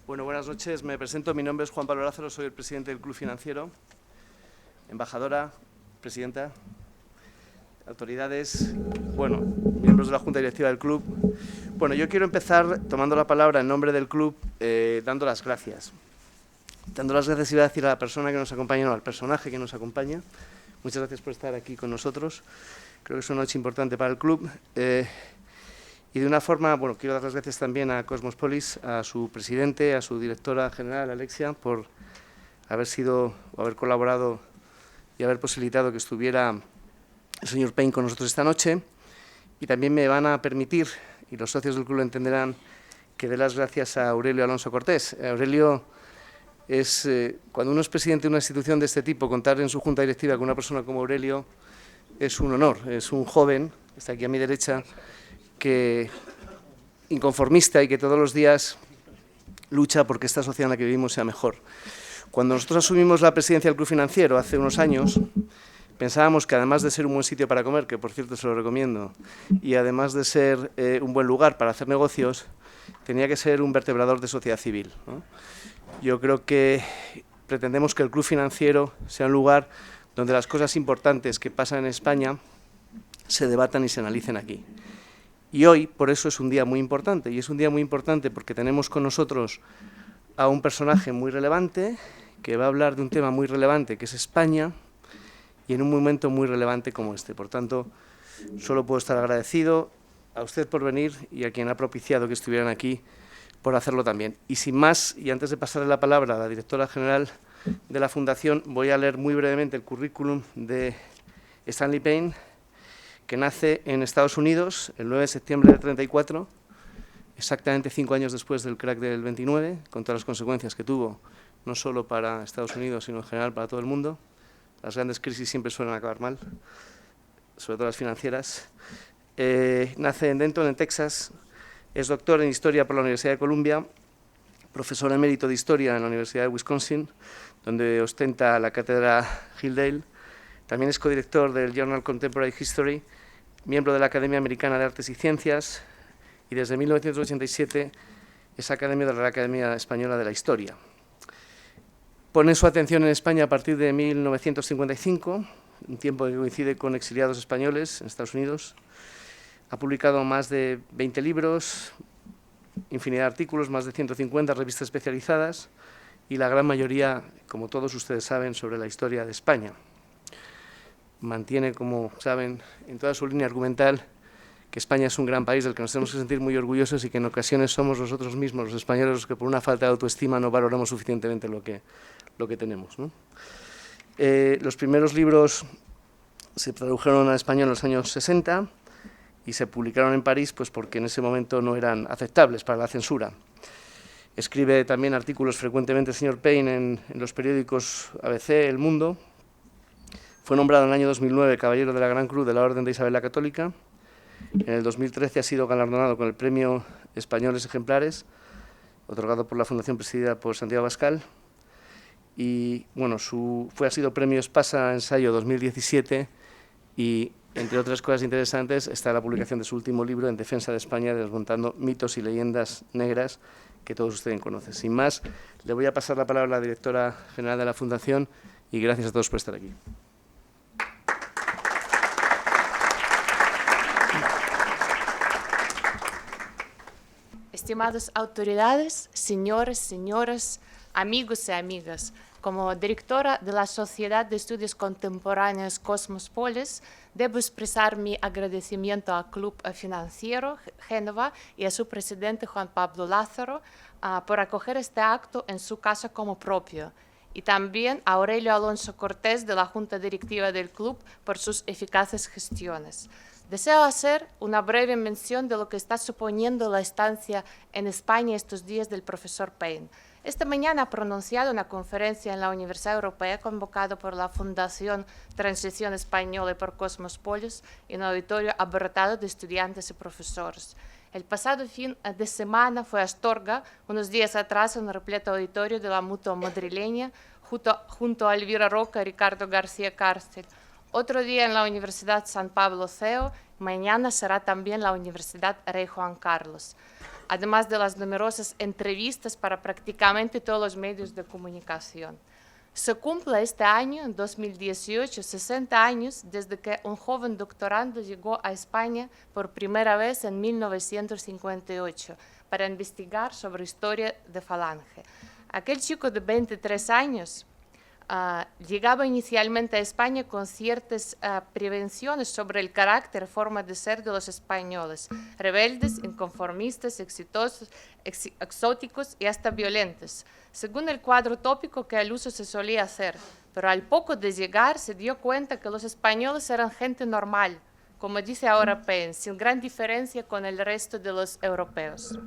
Bueno, buenas noches. Me presento. Mi nombre es Juan Pablo Lázaro, soy el presidente del Club Financiero. Embajadora, presidenta, autoridades, miembros de la Junta Directiva del Club. Bueno, yo quiero empezar tomando la palabra en nombre del Club, dando las gracias. Dando las gracias, iba a decir a la persona que nos acompaña, no, al personaje que nos acompaña. Muchas gracias por estar aquí con nosotros. Creo que es una noche importante para el Club. Y de una forma, quiero dar las gracias también a Cosmospolis, a su presidente, a su directora general, Alexia, por haber colaborado y haber posibilitado que estuviera el señor Payne con nosotros esta noche. Y también me van a permitir, y los socios del club lo entenderán, que dé las gracias a Aurelio Alonso Cortés. Aurelio es, cuando uno es presidente de una institución de este tipo, contar en su junta directiva con una persona como Aurelio es un honor. Es un joven, está aquí a mi derecha, que inconformista y que todos los días lucha porque esta sociedad en la que vivimos sea mejor. Cuando nosotros asumimos la presidencia del Club Financiero hace unos años, pensábamos que además de ser un buen sitio para comer, que por cierto se lo recomiendo, y además de ser un buen lugar para hacer negocios, tenía que ser un vertebrador de sociedad civil, ¿no? Yo creo que pretendemos que el Club Financiero sea un lugar donde las cosas importantes que pasan en España se debatan y se analicen aquí. Y hoy, por eso, es un día muy importante, y es un día muy importante porque tenemos con nosotros a un personaje muy relevante, que va a hablar de un tema muy relevante, que es España, y en un momento muy relevante como este. Por tanto, solo puedo estar agradecido a usted por venir y a quien ha propiciado que estuvieran aquí por hacerlo también. Y sin más, y antes de pasarle la palabra a la directora general de la Fundación, voy a leer muy brevemente el currículum de Stanley Payne, que nace en Estados Unidos el 9 de septiembre del 34, exactamente 5 años después del crack del 29, con todas las consecuencias que tuvo, no solo para Estados Unidos, sino en general para todo el mundo. Las grandes crisis siempre suelen acabar mal, sobre todo las financieras. Nace en Denton, en Texas, es doctor en Historia por la Universidad de Columbia, profesor emérito de Historia en la Universidad de Wisconsin, donde ostenta la cátedra Hildale. También es codirector del Journal Contemporary History, miembro de la Academia Americana de Artes y Ciencias, y desde 1987 es académico de la Academia Española de la Historia. Pone su atención en España a partir de 1955, un tiempo que coincide con exiliados españoles en Estados Unidos. Ha publicado más de 20 libros, infinidad de artículos, más de 150 revistas especializadas, y la gran mayoría, como todos ustedes saben, sobre la historia de España. Mantiene, como saben, en toda su línea argumental, que España es un gran país del que nos tenemos que sentir muy orgullosos y que en ocasiones somos nosotros mismos, los españoles, los que por una falta de autoestima no valoramos suficientemente lo que tenemos, ¿no? Los primeros libros se tradujeron al español en los años 60 y se publicaron en París pues porque en ese momento no eran aceptables para la censura. Escribe también artículos frecuentemente el señor Payne en los periódicos ABC, El Mundo. Fue nombrado en el año 2009 Caballero de la Gran Cruz de la Orden de Isabel la Católica. En el 2013 ha sido galardonado con el Premio Españoles Ejemplares, otorgado por la Fundación presidida por Santiago Abascal. Y ha sido Premio Espasa Ensayo 2017 y, entre otras cosas interesantes, está la publicación de su último libro en defensa de España, desmontando mitos y leyendas negras que todos ustedes conocen. Sin más, le voy a pasar la palabra a la directora general de la Fundación y gracias a todos por estar aquí. Estimadas autoridades, señores, señoras, amigos y amigas, como directora de la Sociedad de Estudios Contemporáneos Cosmospolis, debo expresar mi agradecimiento al Club Financiero Génova y a su presidente Juan Pablo Lázaro por acoger este acto en su casa como propio, y también a Aurelio Alonso Cortés de la Junta Directiva del Club por sus eficaces gestiones. Deseo hacer una breve mención de lo que está suponiendo la estancia en España estos días del profesor Payne. Esta mañana ha pronunciado una conferencia en la Universidad Europea convocada por la Fundación Transición Española y por Cosmospolis en un auditorio abarrotado de estudiantes y profesores. El pasado fin de semana fue a Astorga, unos días atrás en un repleto auditorio de la Mutua madrileña, junto a Elvira Roca y Ricardo García Cárcel. Otro día en la Universidad San Pablo CEU, mañana será también la Universidad Rey Juan Carlos. además de las numerosas entrevistas para prácticamente todos los medios de comunicación. Se cumple este año, en 2018, 60 años desde que un joven doctorando llegó a España por primera vez en 1958 para investigar sobre historia de Falange. Aquel chico de 23 años llegaba inicialmente a España con ciertas prevenciones sobre el carácter, forma de ser de los españoles, rebeldes, inconformistas, exitosos, exóticos y hasta violentos, según el cuadro tópico que al uso se solía hacer. Pero al poco de llegar se dio cuenta que los españoles eran gente normal, como dice ahora Paine, sin gran diferencia con el resto de los europeos.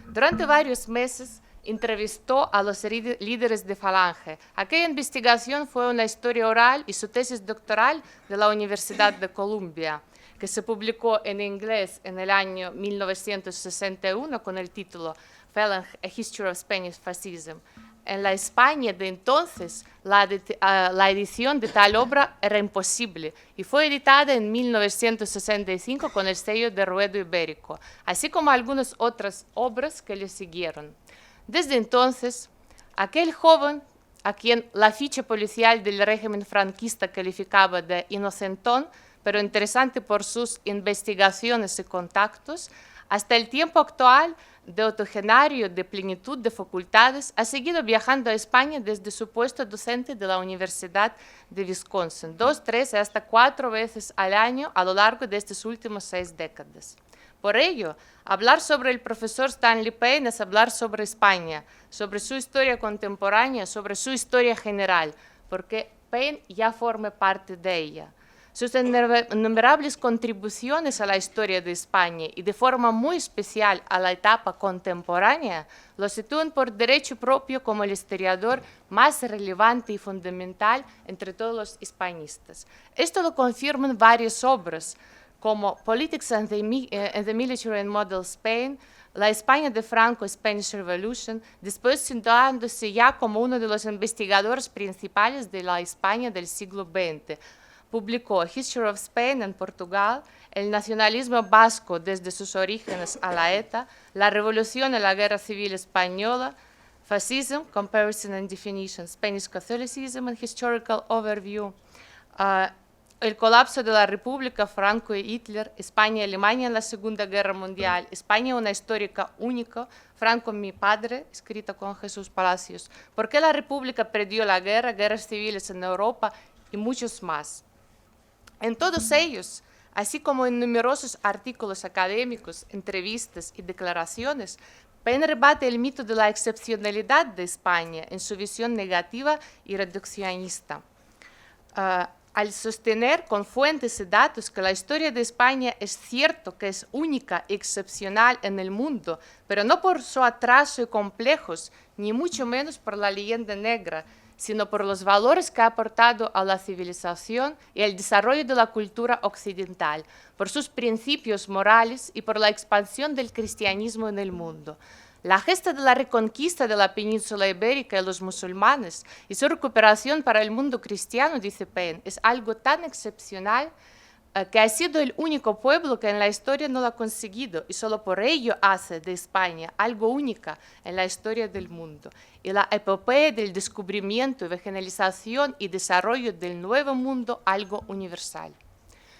Durante varios meses entrevistó a los líderes de Falange. Aquella investigación fue una historia oral y su tesis doctoral de la Universidad de Columbia, que se publicó en inglés en el año 1961 con el título Falange, A History of Spanish Fascism. En la España de entonces, la edición de tal obra era imposible y fue editada en 1965 con el sello de Ruedo Ibérico, así como algunas otras obras que le siguieron. Desde entonces, aquel joven, a quien la ficha policial del régimen franquista calificaba de inocentón, pero interesante por sus investigaciones y contactos, hasta el tiempo actual, de octogenario, de plenitud de facultades, ha seguido viajando a España desde su puesto docente de la Universidad de Wisconsin, 2, 3 y hasta 4 veces al año a lo largo de estas últimas 6 décadas. Por ello, hablar sobre el profesor Stanley Paine es hablar sobre España, sobre su historia contemporánea, sobre su historia general, porque Paine ya forma parte de ella. Sus innumerables contribuciones a la historia de España y de forma muy especial a la etapa contemporánea lo sitúan por derecho propio como el historiador más relevante y fundamental entre todos los hispanistas. Esto lo confirman varias obras, como Politics and the Military and Model Spain, la España de Franco, Spanish Revolution, después situándose ya como uno de los investigadores principales de la España del siglo XX. Publicó History of Spain en Portugal, el nacionalismo vasco desde sus orígenes a la ETA, la revolución y la guerra civil española, Fascism, Comparison and Definition, Spanish Catholicism and Historical Overview, el colapso de la República, Franco y Hitler, España y Alemania en la Segunda Guerra Mundial, España una histórica única, Franco mi padre, escrita con Jesús Palacios, ¿por qué la República perdió la guerra, guerras civiles en Europa y muchos más? En todos ellos, así como en numerosos artículos académicos, entrevistas y declaraciones, Paine rebate el mito de la excepcionalidad de España en su visión negativa y reduccionista. Al sostener con fuentes y datos que la historia de España es cierto que es única y excepcional en el mundo, pero no por su atraso y complejos, ni mucho menos por la leyenda negra, sino por los valores que ha aportado a la civilización y el desarrollo de la cultura occidental, por sus principios morales y por la expansión del cristianismo en el mundo. La gesta de la reconquista de la península ibérica y los musulmanes y su recuperación para el mundo cristiano, dice Paine, es algo tan excepcional que ha sido el único pueblo que en la historia no lo ha conseguido y solo por ello hace de España algo única en la historia del mundo. Y la epopeya del descubrimiento, evangelización y desarrollo del nuevo mundo algo universal.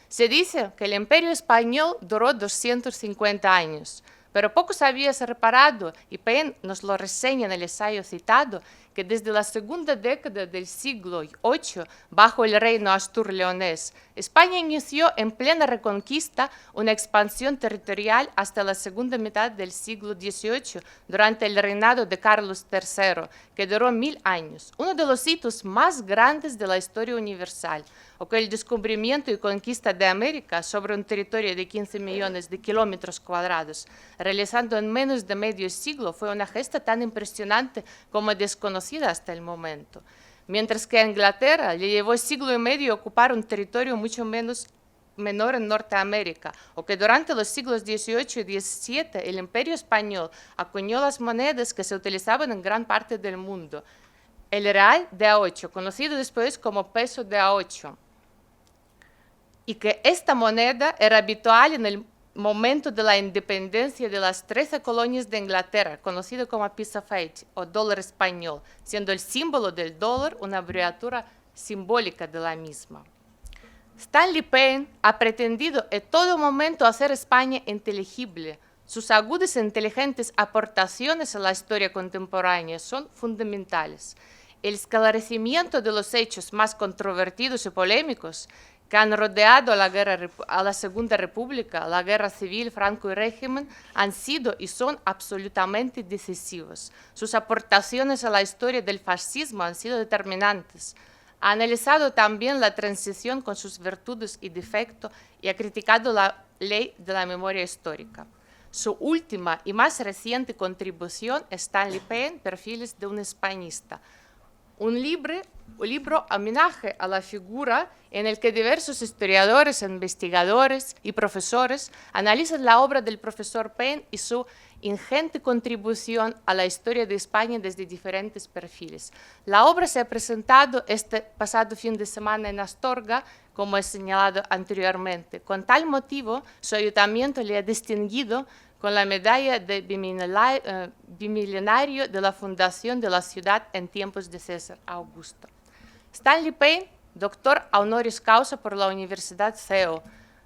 Se dice que el imperio español duró 250 años, pero poco se había reparado, y Paine nos lo reseña en el ensayo citado, que desde la segunda década del siglo VIII, bajo el reino astur-leonés, España inició en plena reconquista una expansión territorial hasta la segunda mitad del siglo XVIII, durante el reinado de Carlos III, que duró 1000 años, uno de los hitos más grandes de la historia universal, o que el descubrimiento y conquista de América sobre un territorio de 15 millones de kilómetros cuadrados, realizando en menos de medio siglo, fue una gesta tan impresionante como desconocida hasta el momento. Mientras que a Inglaterra le llevó siglo y medio ocupar un territorio mucho menor en Norteamérica, o que durante los siglos XVIII y XVII el Imperio Español acuñó las monedas que se utilizaban en gran parte del mundo. El real de A8, conocido después como peso de A8, y que esta moneda era habitual en el momento de la independencia de las 13 colonias de Inglaterra, conocido como piece of eight o dólar español, siendo el símbolo del dólar una abreviatura simbólica de la misma. Stanley Payne ha pretendido en todo momento hacer España inteligible. Sus agudas e inteligentes aportaciones a la historia contemporánea son fundamentales. El esclarecimiento de los hechos más controvertidos y polémicos que han rodeado a la Segunda República, la Guerra Civil, Franco y régimen, han sido y son absolutamente decisivos. Sus aportaciones a la historia del fascismo han sido determinantes. Ha analizado también la transición con sus virtudes y defectos y ha criticado la ley de la memoria histórica. Su última y más reciente contribución es Stanley Payne, Perfiles de un Hispanista, un libro homenaje a la figura en el que diversos historiadores, investigadores y profesores analizan la obra del profesor Payne y su ingente contribución a la historia de España desde diferentes perfiles. La obra se ha presentado este pasado fin de semana en Astorga, como he señalado anteriormente. Con tal motivo, su ayuntamiento le ha distinguido con la medalla de bimilenario de la fundación de la ciudad en tiempos de César Augusto. Stanley Payne, doctor honoris causa por la Universidad CEU,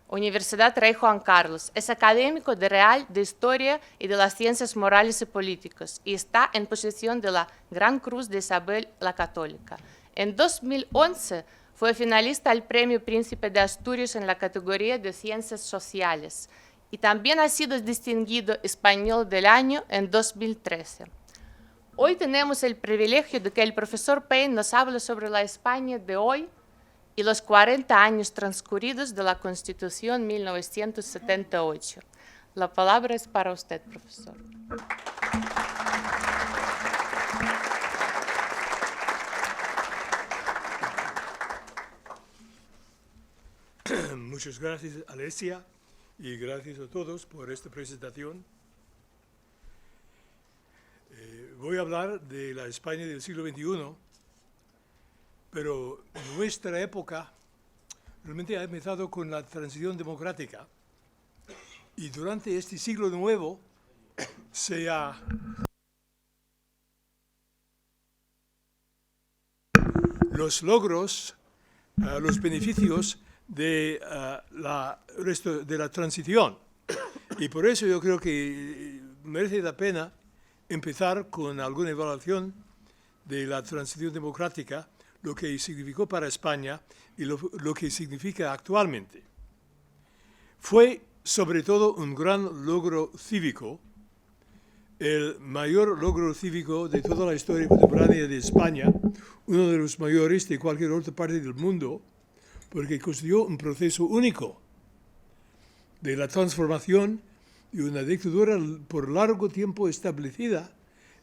Universidad Rey Juan Carlos, es académico de Real de Historia y de las Ciencias Morales y Políticas y está en posesión de la Gran Cruz de Isabel la Católica. En 2011 fue finalista al Premio Príncipe de Asturias en la categoría de Ciencias Sociales y también ha sido distinguido Español del Año en 2013. Hoy tenemos el privilegio de que el profesor Payne nos hable sobre la España de hoy y los 40 años transcurridos de la Constitución 1978. La palabra es para usted, profesor. Muchas gracias, Alessia, y gracias a todos por esta presentación. Voy a hablar de la España del siglo XXI, pero nuestra época realmente ha empezado con la transición democrática y durante este siglo nuevo se ha los logros, los beneficios de la transición. Y por eso yo creo que merece la pena empezar con alguna evaluación de la transición democrática, lo que significó para España y lo que significa actualmente. Fue sobre todo un gran logro cívico, el mayor logro cívico de toda la historia contemporánea de España, uno de los mayores de cualquier otra parte del mundo, porque constituyó un proceso único de la transformación de una dictadura por largo tiempo establecida,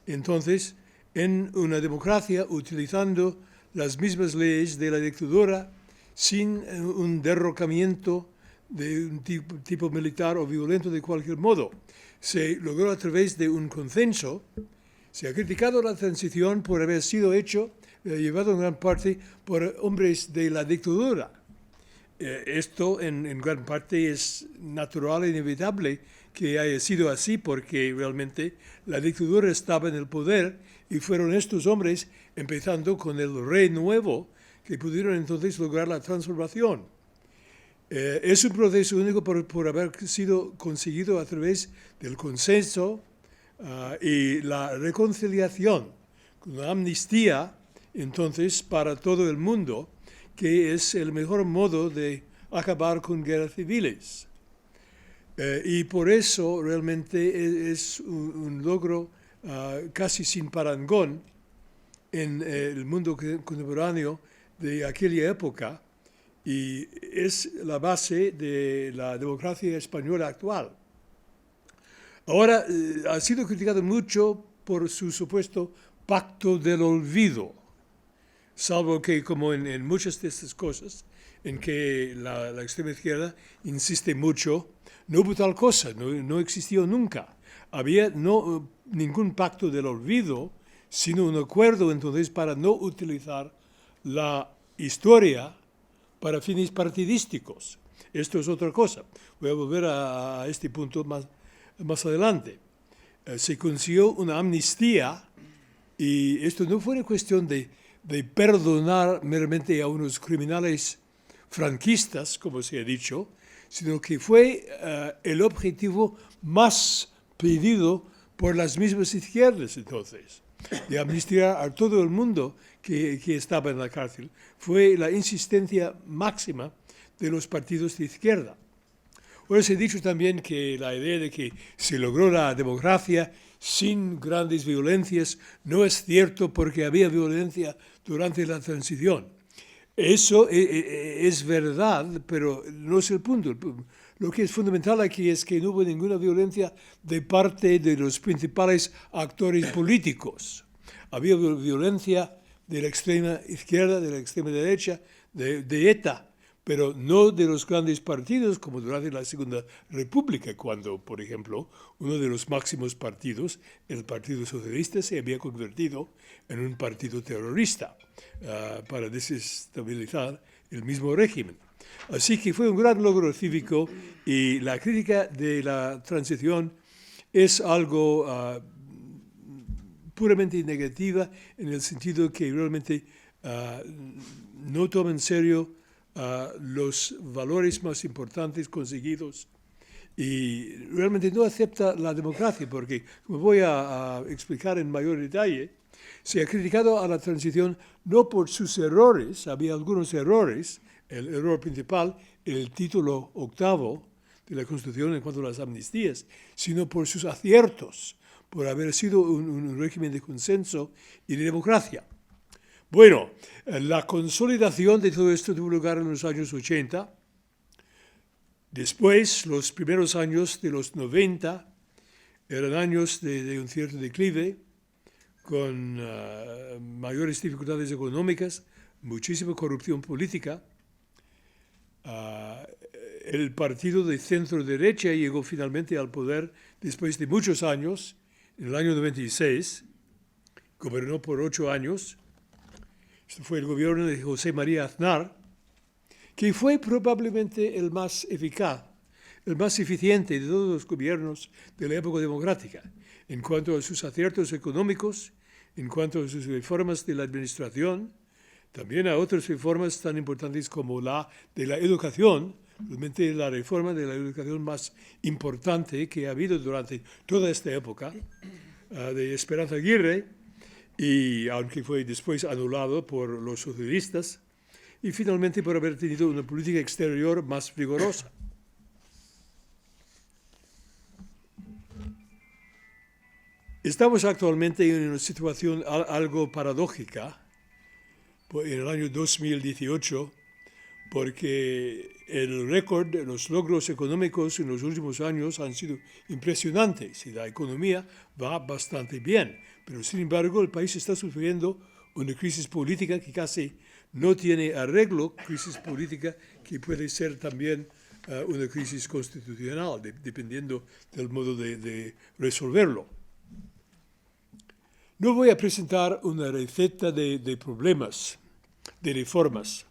entonces, en una democracia utilizando las mismas leyes de la dictadura sin un derrocamiento de un tipo militar o violento de cualquier modo. Se logró a través de un consenso. Se ha criticado la transición por haber sido llevado en gran parte por hombres de la dictadura. Esto en gran parte es natural e inevitable que haya sido así porque realmente la dictadura estaba en el poder y fueron estos hombres, empezando con el rey nuevo, que pudieron entonces lograr la transformación. Es un proceso único por haber sido conseguido a través del consenso y la reconciliación, con la amnistía, entonces, para todo el mundo, que es el mejor modo de acabar con guerras civiles. Y por eso realmente es un logro casi sin parangón en el mundo contemporáneo de aquella época y es la base de la democracia española actual. Ahora ha sido criticado mucho por su supuesto pacto del olvido, salvo que, como en muchas de estas cosas, en que la extrema izquierda insiste mucho, no hubo tal cosa, no existió nunca. Había ningún pacto del olvido, sino un acuerdo entonces para no utilizar la historia para fines partidísticos. Esto es otra cosa. Voy a volver a este punto más adelante. Se consiguió una amnistía y esto no fue una cuestión de perdonar meramente a unos criminales franquistas, como se ha dicho, sino que fue el objetivo más pedido por las mismas izquierdas entonces, de amnistiar a todo el mundo que estaba en la cárcel. Fue la insistencia máxima de los partidos de izquierda. Ahora se ha dicho también que la idea de que se logró la democracia sin grandes violencias no es cierto porque había violencia durante la transición. Eso es verdad, pero no es el punto. Lo que es fundamental aquí es que no hubo ninguna violencia de parte de los principales actores políticos. Había violencia de la extrema izquierda, de la extrema derecha, de ETA, pero no de los grandes partidos como durante la Segunda República, cuando, por ejemplo, uno de los máximos partidos, el Partido Socialista, se había convertido en un partido terrorista para desestabilizar el mismo régimen. Así que fue un gran logro cívico y la crítica de la transición es algo puramente negativa en el sentido que realmente no toma en serio los valores más importantes conseguidos y realmente no acepta la democracia porque, como voy a explicar en mayor detalle, se ha criticado a la transición no por sus errores, había algunos errores, el error principal, el título 8 de la Constitución en cuanto a las amnistías, sino por sus aciertos, por haber sido un régimen de consenso y de democracia. Bueno, la consolidación de todo esto tuvo lugar en los años 80. Después, los primeros años de los 90 eran años de un cierto declive, con mayores dificultades económicas, muchísima corrupción política. El partido de centro-derecha llegó finalmente al poder después de muchos años, en el año 96, gobernó por 8 años. Este fue el gobierno de José María Aznar, que fue probablemente el más eficaz, el más eficiente de todos los gobiernos de la época democrática, en cuanto a sus aciertos económicos, en cuanto a sus reformas de la administración, también a otras reformas tan importantes como la de la educación, realmente la reforma de la educación más importante que ha habido durante toda esta época, de Esperanza Aguirre, y aunque fue después anulado por los socialistas, y finalmente por haber tenido una política exterior más vigorosa. Estamos actualmente en una situación algo paradójica en el año 2018, porque el récord de los logros económicos en los últimos años han sido impresionantes y la economía va bastante bien. Pero, sin embargo, el país está sufriendo una crisis política que casi no tiene arreglo, crisis política que puede ser también una crisis constitucional, dependiendo del modo de resolverlo. No voy a presentar una receta de problemas, de reformas,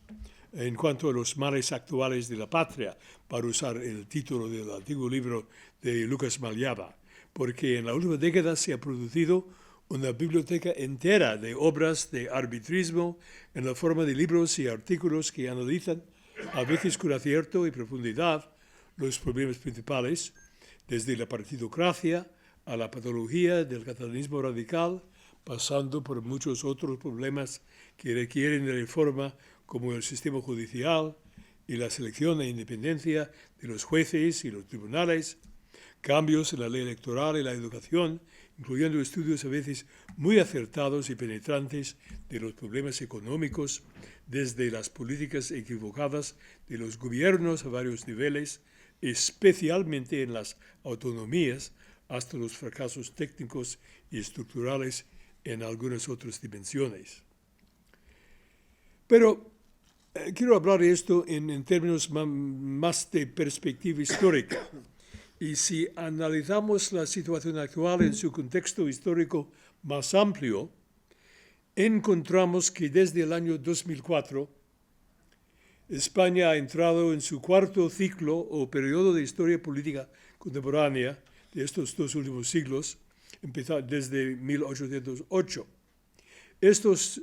en cuanto a los males actuales de la patria, para usar el título del antiguo libro de Lucas Maliaba, porque en la última década se ha producido una biblioteca entera de obras de arbitrismo en la forma de libros y artículos que analizan, a veces con acierto y profundidad, los problemas principales, desde la partidocracia a la patología del catalanismo radical, pasando por muchos otros problemas que requieren de reforma, como el sistema judicial y la selección e independencia de los jueces y los tribunales, cambios en la ley electoral y la educación, incluyendo estudios a veces muy acertados y penetrantes de los problemas económicos, desde las políticas equivocadas de los gobiernos a varios niveles, especialmente en las autonomías, hasta los fracasos técnicos y estructurales en algunas otras dimensiones. Pero quiero hablar de esto en términos más de perspectiva histórica. Y si analizamos la situación actual en su contexto histórico más amplio, encontramos que desde el año 2004 España ha entrado en su cuarto ciclo o periodo de historia política contemporánea de estos dos últimos siglos, desde 1808. Estos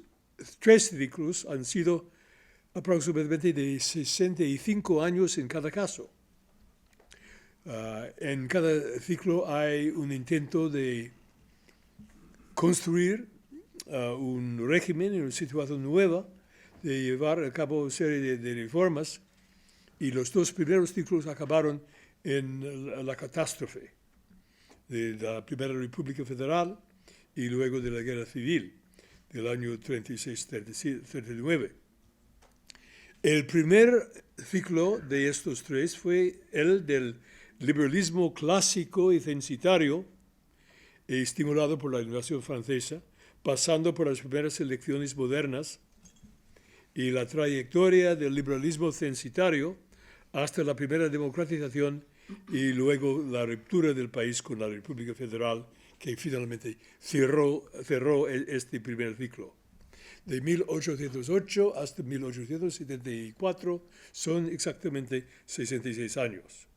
tres ciclos han sido aproximadamente de 65 años en cada caso. En cada ciclo hay un intento de construir un régimen, una situación nueva, de llevar a cabo una serie de reformas, y los dos primeros ciclos acabaron en la catástrofe de la Primera República Federal y luego de la Guerra Civil del año 36-39. El primer ciclo de estos tres fue el del liberalismo clásico y censitario, estimulado por la invasión francesa, pasando por las primeras elecciones modernas y la trayectoria del liberalismo censitario hasta la primera democratización y luego la ruptura del país con la República Federal, que finalmente cerró este primer ciclo. De 1808 hasta 1874 son exactamente 66 años.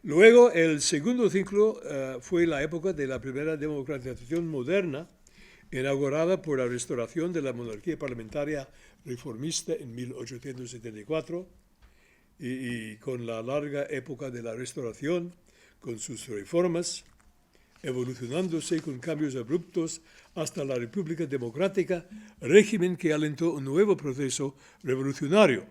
Luego, el segundo ciclo fue la época de la primera democratización moderna, inaugurada por la restauración de la monarquía parlamentaria reformista en 1874, y con la larga época de la restauración, con sus reformas, evolucionándose con cambios abruptos hasta la República Democrática, régimen que alentó un nuevo proceso revolucionario.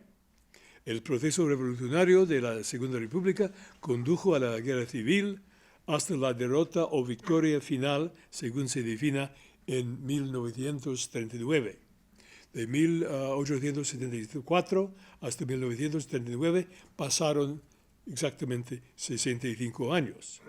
El proceso revolucionario de la Segunda República condujo a la Guerra Civil hasta la derrota o victoria final, según se defina, en 1939. De 1874 hasta 1939 pasaron exactamente 65 años.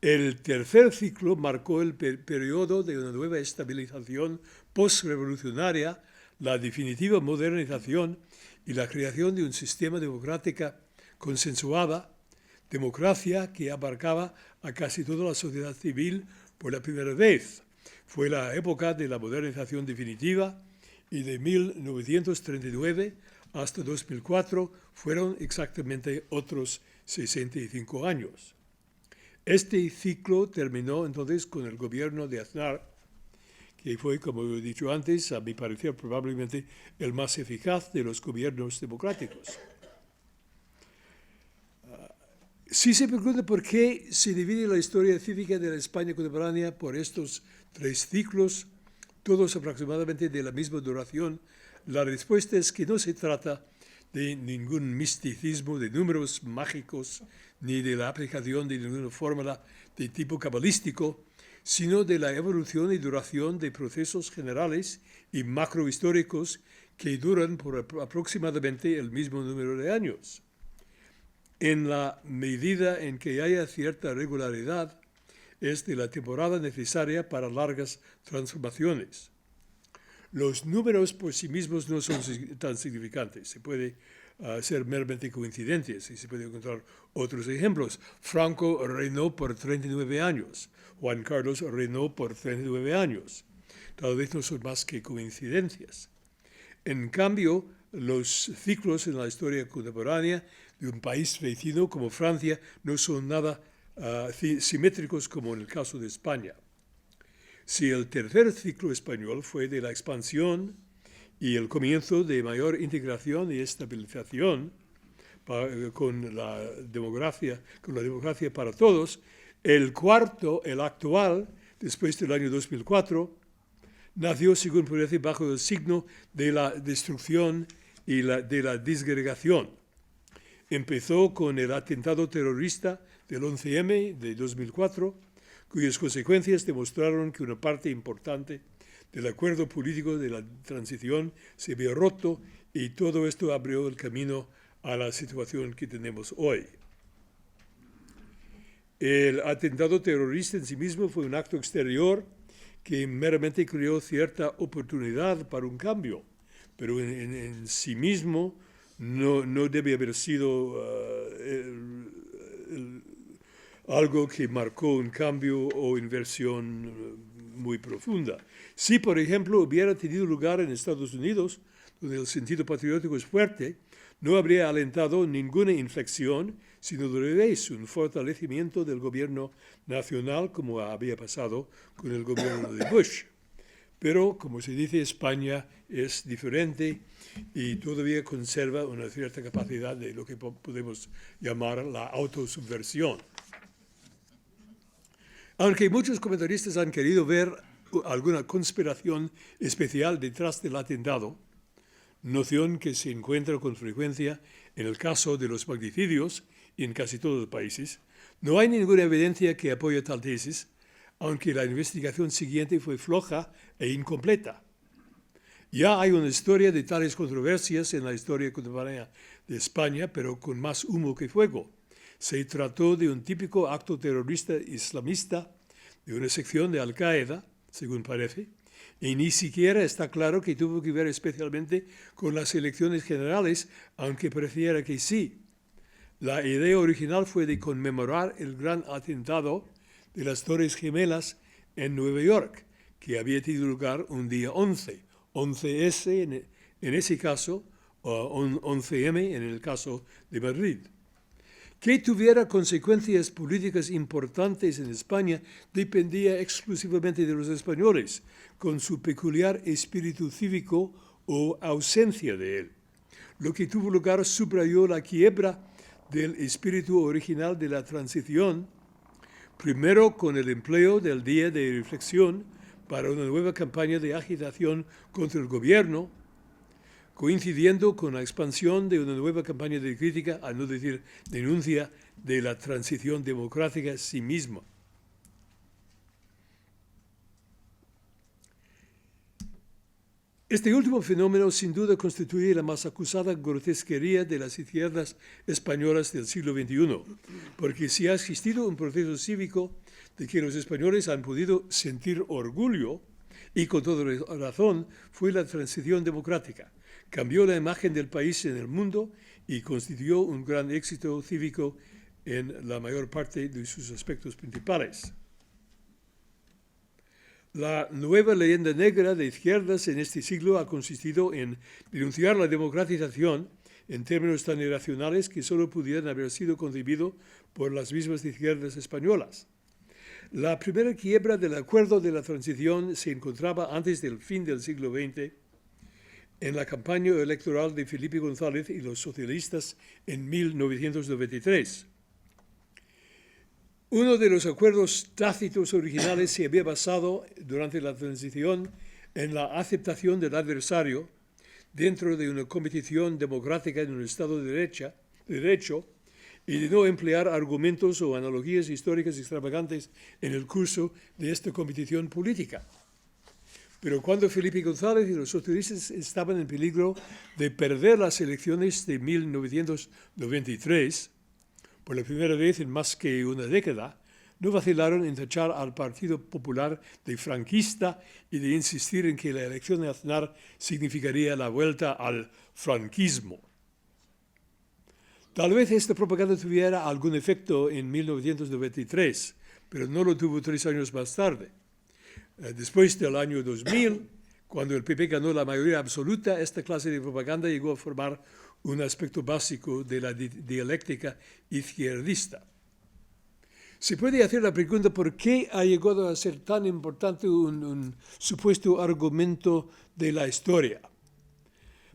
El tercer ciclo marcó el periodo de una nueva estabilización postrevolucionaria, la definitiva modernización y la creación de un sistema democrático consensuada, democracia que abarcaba a casi toda la sociedad civil por la primera vez. Fue la época de la modernización definitiva, y de 1939 hasta 2004 fueron exactamente otros 65 años. Este ciclo terminó entonces con el gobierno de Aznar, que fue, como he dicho antes, a mi parecer probablemente el más eficaz de los gobiernos democráticos. Si se pregunta por qué se divide la historia cívica de la España contemporánea por estos tres ciclos, todos aproximadamente de la misma duración, la respuesta es que no se trata de ningún misticismo de números mágicos ni de la aplicación de ninguna fórmula de tipo cabalístico, sino de la evolución y duración de procesos generales y macrohistóricos que duran por aproximadamente el mismo número de años. En la medida en que haya cierta regularidad, es de la temporada necesaria para largas transformaciones. Los números por sí mismos no son tan significantes, se puede ser meramente coincidentes y se pueden encontrar otros ejemplos. Franco reinó por 39 años, Juan Carlos reinó por 39 años. Tal vez no son más que coincidencias. En cambio, los ciclos en la historia contemporánea de un país vecino como Francia no son nada simétricos como en el caso de España. Si el tercer ciclo español fue de la expansión y el comienzo de mayor integración y estabilización con la democracia para todos, el cuarto, el actual, después del año 2004, nació, según parece, bajo el signo de la destrucción y de la disgregación. Empezó con el atentado terrorista del 11M de 2004, cuyas consecuencias demostraron que una parte importante del acuerdo político de la transición se había roto, y todo esto abrió el camino a la situación que tenemos hoy. El atentado terrorista en sí mismo fue un acto exterior que meramente creó cierta oportunidad para un cambio, pero en sí mismo no debe haber sido algo que marcó un cambio o inversión muy profunda. Si, por ejemplo, hubiera tenido lugar en Estados Unidos, donde el sentido patriótico es fuerte, no habría alentado ninguna inflexión, sino al revés, un fortalecimiento del gobierno nacional, como había pasado con el gobierno de Bush. Pero, como se dice, España es diferente y todavía conserva una cierta capacidad de lo que podemos llamar la autosubversión. Aunque muchos comentaristas han querido ver alguna conspiración especial detrás del atentado, noción que se encuentra con frecuencia en el caso de los magnicidios y en casi todos los países, no hay ninguna evidencia que apoye tal tesis, aunque la investigación siguiente fue floja e incompleta. Ya hay una historia de tales controversias en la historia contemporánea de España, pero con más humo que fuego. Se trató de un típico acto terrorista islamista de una sección de Al-Qaeda, según parece, y ni siquiera está claro que tuvo que ver especialmente con las elecciones generales, aunque pareciera que sí. La idea original fue de conmemorar el gran atentado de las Torres Gemelas en Nueva York, que había tenido lugar un día 11S en ese caso, o 11M en el caso de Madrid. Que tuviera consecuencias políticas importantes en España dependía exclusivamente de los españoles, con su peculiar espíritu cívico o ausencia de él. Lo que tuvo lugar subrayó la quiebra del espíritu original de la transición, primero con el empleo del día de reflexión para una nueva campaña de agitación contra el gobierno, coincidiendo con la expansión de una nueva campaña de crítica, a no decir denuncia, de la transición democrática en sí misma. Este último fenómeno sin duda constituye la más acusada grotesquería de las izquierdas españolas del siglo XXI, porque si ha existido un proceso cívico de que los españoles han podido sentir orgullo, y con toda razón, fue la transición democrática. Cambió la imagen del país en el mundo y constituyó un gran éxito cívico en la mayor parte de sus aspectos principales. La nueva leyenda negra de izquierdas en este siglo ha consistido en denunciar la democratización en términos tan irracionales que solo pudieran haber sido concebidos por las mismas izquierdas españolas. La primera quiebra del acuerdo de la transición se encontraba antes del fin del siglo XX en la campaña electoral de Felipe González y los socialistas en 1993. Uno de los acuerdos tácitos originales se había basado durante la transición en la aceptación del adversario dentro de una competición democrática en un Estado de derecho y de no emplear argumentos o analogías históricas extravagantes en el curso de esta competición política. Pero cuando Felipe González y los socialistas estaban en peligro de perder las elecciones de 1993, por la primera vez en más que una década, no vacilaron en tachar al Partido Popular de franquista y de insistir en que la elección nacional significaría la vuelta al franquismo. Tal vez esta propaganda tuviera algún efecto en 1993, pero no lo tuvo 3 años más tarde. Después del año 2000, cuando el PP ganó la mayoría absoluta, esta clase de propaganda llegó a formar un aspecto básico de la dialéctica izquierdista. Se puede hacer la pregunta por qué ha llegado a ser tan importante un supuesto argumento de la historia.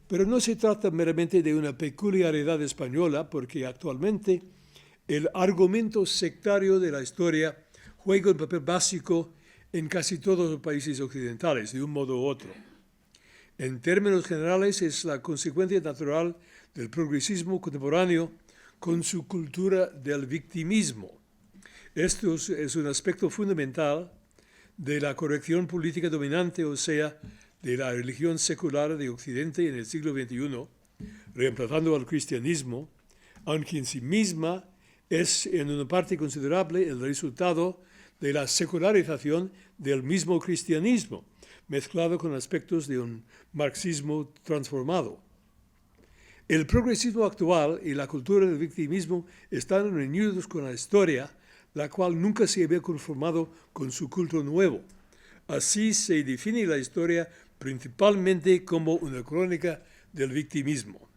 Pero no se trata meramente de una peculiaridad española, porque actualmente el argumento sectario de la historia juega un papel básico en casi todos los países occidentales, de un modo u otro. En términos generales, es la consecuencia natural del progresismo contemporáneo con su cultura del victimismo. Esto es un aspecto fundamental de la corrección política dominante, o sea, de la religión secular de Occidente en el siglo XXI, reemplazando al cristianismo, aunque en sí misma es en una parte considerable el resultado de la secularización del mismo cristianismo, mezclado con aspectos de un marxismo transformado. El progresismo actual y la cultura del victimismo están reunidos con la historia, la cual nunca se había conformado con su culto nuevo. Así se define la historia principalmente como una crónica del victimismo.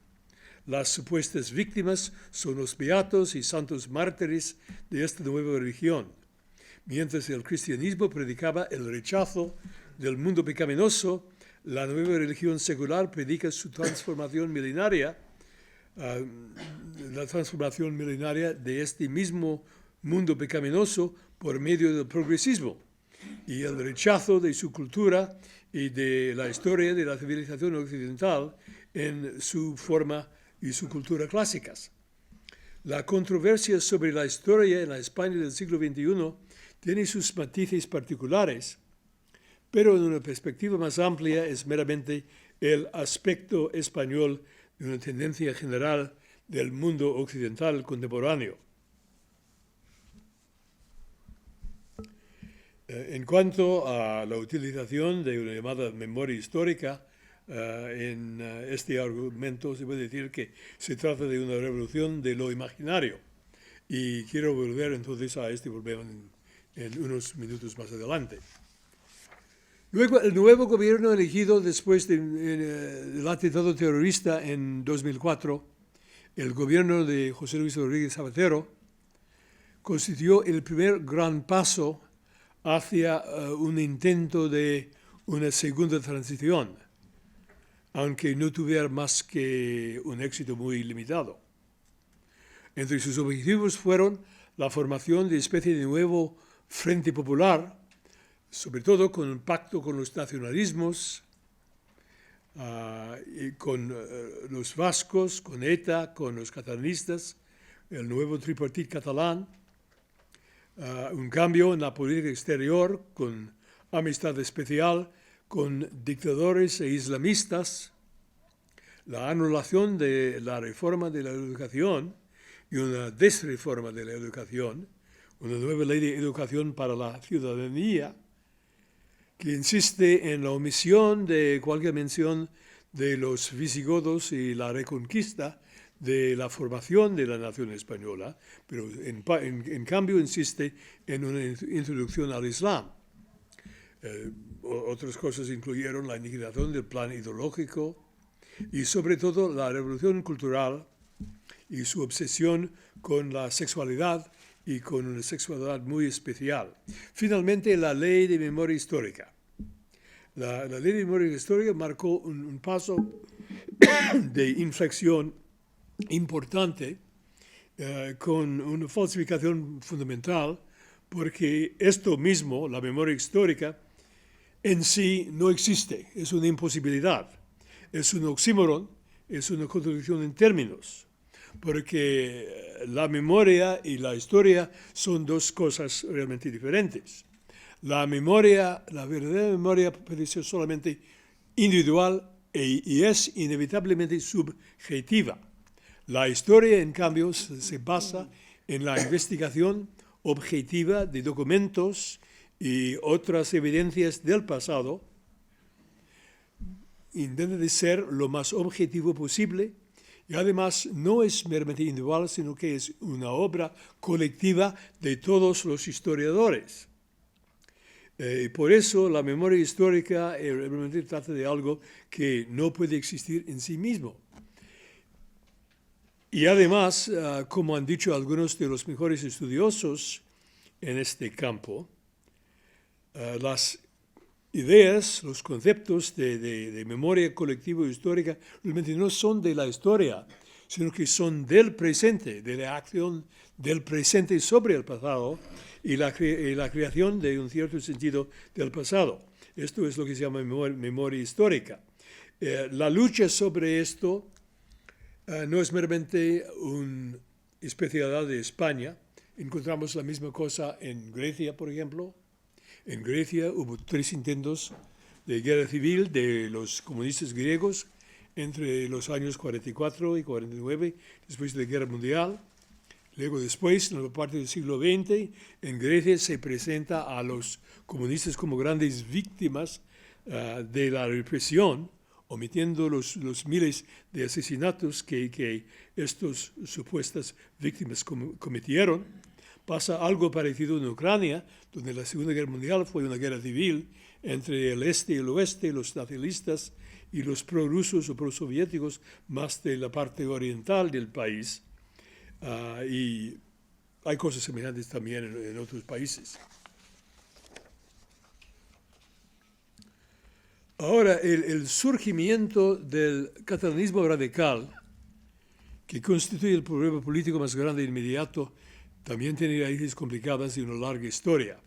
Las supuestas víctimas son los beatos y santos mártires de esta nueva religión, mientras el cristianismo predicaba el rechazo del mundo pecaminoso. La nueva religión secular predica su transformación milenaria, la transformación milenaria de este mismo mundo pecaminoso por medio del progresismo y el rechazo de su cultura y de la historia de la civilización occidental en su forma y su cultura clásicas. La controversia sobre la historia en la España del siglo XXI tiene sus matices particulares, pero en una perspectiva más amplia es meramente el aspecto español de una tendencia general del mundo occidental contemporáneo. En cuanto a la utilización de una llamada memoria histórica, en este argumento se puede decir que se trata de una revolución de lo imaginario. Y quiero volver entonces a este problema en unos minutos más adelante. Luego, el nuevo gobierno elegido después del atentado terrorista en 2004, el gobierno de José Luis Rodríguez Zapatero, constituyó el primer gran paso hacia un intento de una segunda transición, aunque no tuviera más que un éxito muy limitado. Entre sus objetivos fueron la formación de especie de nuevo Frente Popular, sobre todo con un pacto con los nacionalismos, y con los vascos, con ETA, con los catalanistas, el nuevo tripartit catalán, un cambio en la política exterior con amistad especial con dictadores e islamistas, la anulación de la reforma de la educación y una desreforma de la educación, una nueva ley de educación para la ciudadanía, que insiste en la omisión de cualquier mención de los visigodos y la reconquista de la formación de la nación española, pero en cambio insiste en una introducción al Islam. Otras cosas incluyeron la aniquilación del plan ideológico y sobre todo la revolución cultural y su obsesión con la sexualidad y con una sexualidad muy especial. Finalmente, la ley de memoria histórica. La ley de memoria histórica marcó un paso de inflexión importante con una falsificación fundamental, porque esto mismo, la memoria histórica, en sí no existe, es una imposibilidad, es un oxímoron, es una contradicción en términos, porque la memoria y la historia son dos cosas realmente diferentes. La memoria, la verdadera memoria puede ser solamente individual y es inevitablemente subjetiva. La historia, en cambio, se basa en la investigación objetiva de documentos y otras evidencias del pasado. Intenta de ser lo más objetivo posible y además no es meramente individual, sino que es una obra colectiva de todos los historiadores. Por eso la memoria histórica realmente trata de algo que no puede existir en sí mismo. Y además, como han dicho algunos de los mejores estudiosos en este campo, las ideas, los conceptos de memoria colectiva histórica realmente no son de la historia, sino que son del presente, de la acción del presente sobre el pasado y la creación de un cierto sentido del pasado. Esto es lo que se llama memoria histórica. La lucha sobre esto no es meramente una especialidad de España. Encontramos la misma cosa en Grecia, por ejemplo. En Grecia hubo 3 intentos de guerra civil de los comunistas griegos entre los años 44 y 49, después de la Guerra Mundial. Luego después, en la parte del siglo XX, en Grecia se presenta a los comunistas como grandes víctimas de la represión, omitiendo los miles de asesinatos que estas supuestas víctimas cometieron. Pasa algo parecido en Ucrania, donde la Segunda Guerra Mundial fue una guerra civil entre el este y el oeste, los nacionalistas y los prorrusos o prosoviéticos más de la parte oriental del país. Y hay cosas semejantes también en otros países. Ahora, el surgimiento del catalanismo radical, que constituye el problema político más grande e inmediato, también tiene raíces complicadas y una larga historia.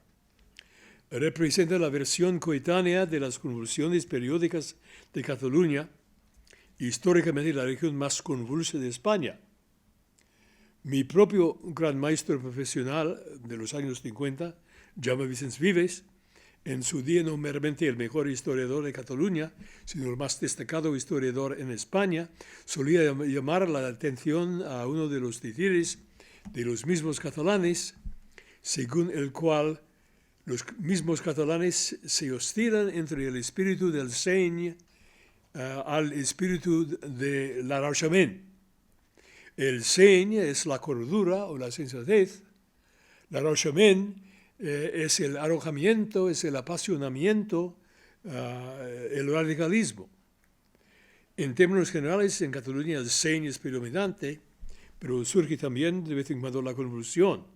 Representa la versión coetánea de las convulsiones periódicas de Cataluña, históricamente la región más convulsa de España. Mi propio gran maestro profesional de los años 50, Jaume Vicens Vives, en su día no meramente el mejor historiador de Cataluña, sino el más destacado historiador en España, solía llamar la atención a uno de los decires de los mismos catalanes, según el cual los mismos catalanes se oscilan entre el espíritu del seny al espíritu de l'arrauxament. El seny es la cordura o la sensatez, l'arrauxament es el arrojamiento, es el apasionamiento, el radicalismo. En términos generales, en Cataluña el seny es predominante, pero surge también de vez en cuando la convulsión.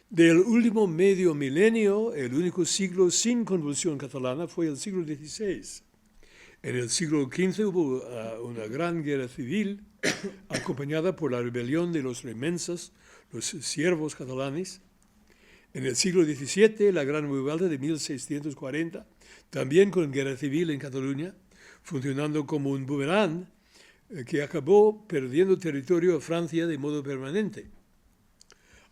Del último medio milenio, el único siglo sin convulsión catalana fue el siglo XVI. En el siglo XV hubo una gran guerra civil acompañada por la rebelión de los remensas, los siervos catalanes. En el siglo XVII, la Gran Revuelta de 1640, también con guerra civil en Cataluña, funcionando como un boomerang que acabó perdiendo territorio a Francia de modo permanente.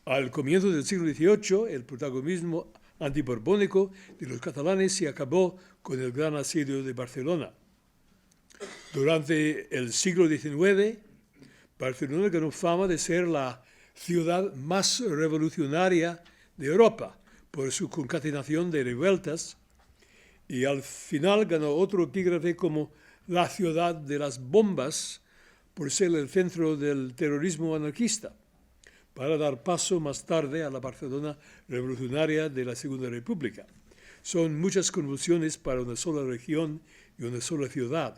Al comienzo del siglo XVIII, el protagonismo antiborbónico de los catalanes se acabó con el gran asedio de Barcelona. Durante el siglo XIX, Barcelona ganó fama de ser la ciudad más revolucionaria de Europa por su concatenación de revueltas, y al final ganó otro epígrafe como la ciudad de las bombas por ser el centro del terrorismo anarquista, para dar paso más tarde a la Barcelona revolucionaria de la Segunda República. Son muchas convulsiones para una sola región y una sola ciudad.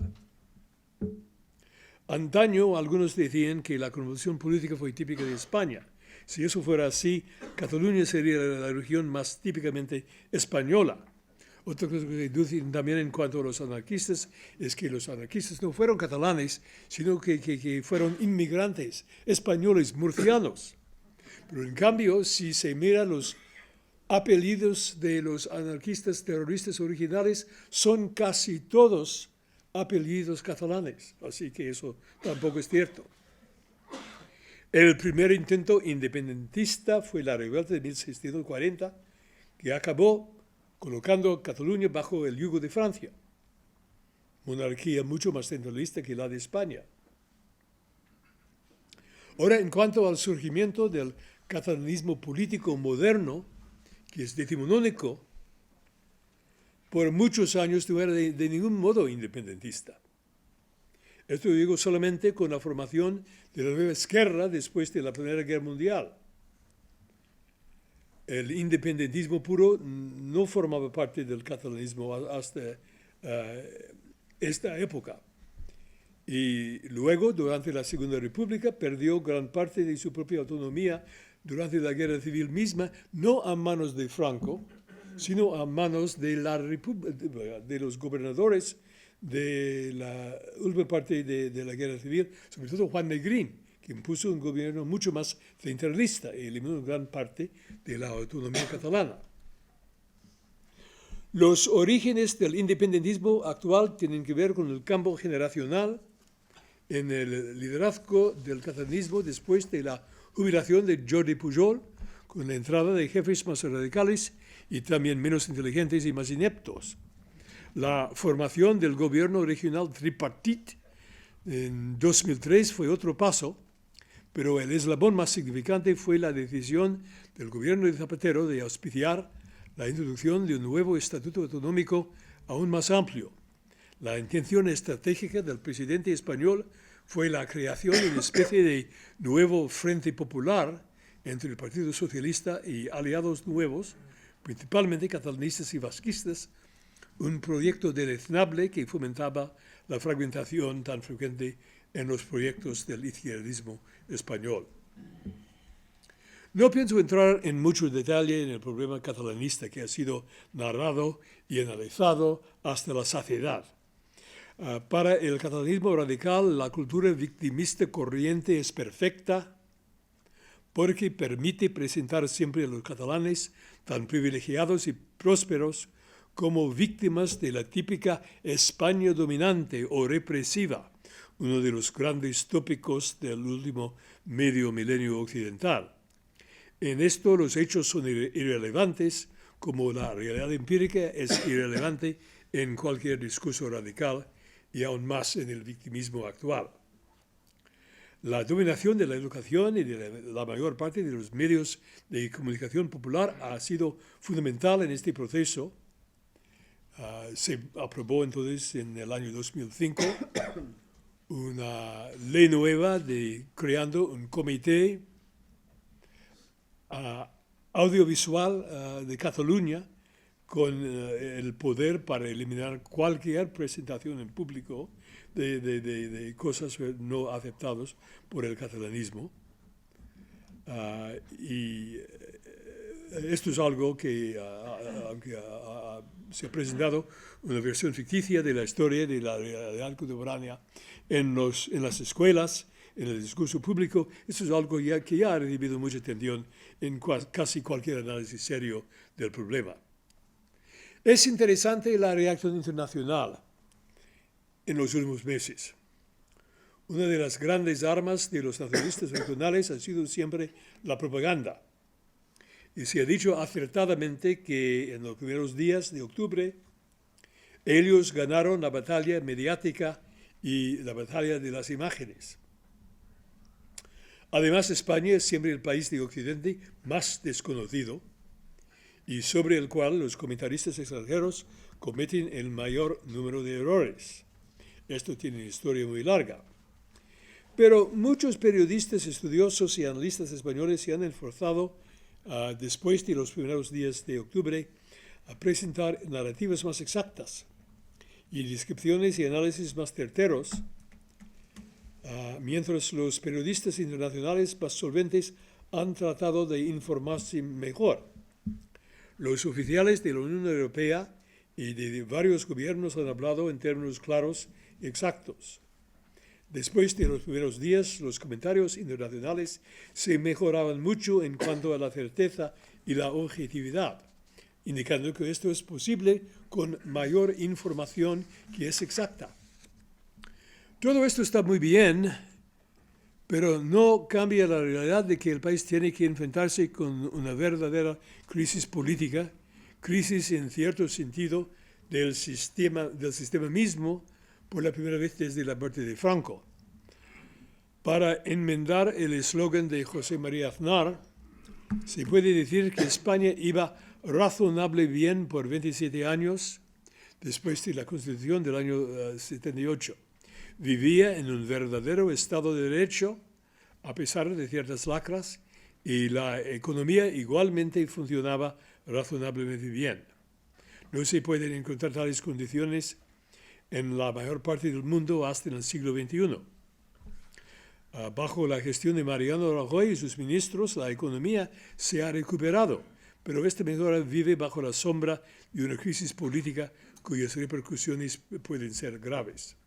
Antaño algunos decían que la convulsión política fue típica de España. Si eso fuera así, Cataluña sería la región más típicamente española. Otra cosa que dicen también en cuanto a los anarquistas es que los anarquistas no fueron catalanes, sino que fueron inmigrantes españoles, murcianos. Pero en cambio, si se mira los apellidos de los anarquistas terroristas originales, son casi todos apellidos catalanes. Así que eso tampoco es cierto. El primer intento independentista fue la revuelta de 1640, que acabó colocando a Cataluña bajo el yugo de Francia, monarquía mucho más centralista que la de España. Ahora, en cuanto al surgimiento del catalanismo político moderno, que es decimonónico, por muchos años no era de ningún modo independentista. Esto lo digo solamente con la formación de la nueva izquierda después de la Primera Guerra Mundial. El independentismo puro no formaba parte del catalanismo hasta esta época. Y luego, durante la Segunda República, perdió gran parte de su propia autonomía durante la Guerra Civil misma, no a manos de Franco, sino a manos de los gobernadores de la última parte de la Guerra Civil, sobre todo Juan Negrín, que impuso un gobierno mucho más centralista y eliminó gran parte de la autonomía catalana. Los orígenes del independentismo actual tienen que ver con el cambio generacional en el liderazgo del catalanismo después de la jubilación de Jordi Pujol, con la entrada de jefes más radicales y también menos inteligentes y más ineptos. La formación del gobierno regional tripartite en 2003 fue otro paso, pero el eslabón más significante fue la decisión del gobierno de Zapatero de auspiciar la introducción de un nuevo estatuto autonómico aún más amplio. La intención estratégica del presidente español fue la creación de una especie de nuevo frente popular entre el Partido Socialista y aliados nuevos, principalmente catalanistas y vasquistas, un proyecto deleznable que fomentaba la fragmentación tan frecuente en los proyectos del izquierdismo español. No pienso entrar en mucho detalle en el problema catalanista que ha sido narrado y analizado hasta la saciedad. Para el catalanismo radical, la cultura victimista corriente es perfecta porque permite presentar siempre a los catalanes tan privilegiados y prósperos como víctimas de la típica España dominante o represiva, uno de los grandes tópicos del último medio milenio occidental. En esto los hechos son irrelevantes, como la realidad empírica es irrelevante en cualquier discurso radical y aún más en el victimismo actual. La dominación de la educación y de la mayor parte de los medios de comunicación popular ha sido fundamental en este proceso. Se aprobó entonces en el año 2005 una ley nueva creando un comité audiovisual de Cataluña con el poder para eliminar cualquier presentación en público de cosas no aceptadas por el catalanismo. Y esto es algo que, aunque se ha presentado una versión ficticia de la historia de la realidad contemporánea en las escuelas, en el discurso público, esto es algo que ya ha recibido mucha atención en casi cualquier análisis serio del problema. Es interesante la reacción internacional en los últimos meses. Una de las grandes armas de los nacionalistas regionales ha sido siempre la propaganda. Y se ha dicho acertadamente que en los primeros días de octubre ellos ganaron la batalla mediática y la batalla de las imágenes. Además, España es siempre el país de Occidente más desconocido y sobre el cual los comentaristas extranjeros cometen el mayor número de errores. Esto tiene una historia muy larga. Pero muchos periodistas, estudiosos y analistas españoles se han esforzado, después de los primeros días de octubre, a presentar narrativas más exactas y descripciones y análisis más certeros, mientras los periodistas internacionales más solventes han tratado de informarse mejor. Los oficiales de la Unión Europea y de varios gobiernos han hablado en términos claros y exactos. Después de los primeros días, los comentarios internacionales se mejoraban mucho en cuanto a la certeza y la objetividad, indicando que esto es posible con mayor información que es exacta. Todo esto está muy bien, pero no cambia la realidad de que el país tiene que enfrentarse con una verdadera crisis política, crisis en cierto sentido del sistema mismo, por la primera vez desde la muerte de Franco. Para enmendar el eslogan de José María Aznar, se puede decir que España iba razonable bien por 27 años después de la Constitución del año 78. Vivía en un verdadero Estado de Derecho, a pesar de ciertas lacras, y la economía igualmente funcionaba razonablemente bien. No se pueden encontrar tales condiciones en la mayor parte del mundo hasta en el siglo XXI. Bajo la gestión de Mariano Rajoy y sus ministros, la economía se ha recuperado, pero esta mejora vive bajo la sombra de una crisis política cuyas repercusiones pueden ser graves.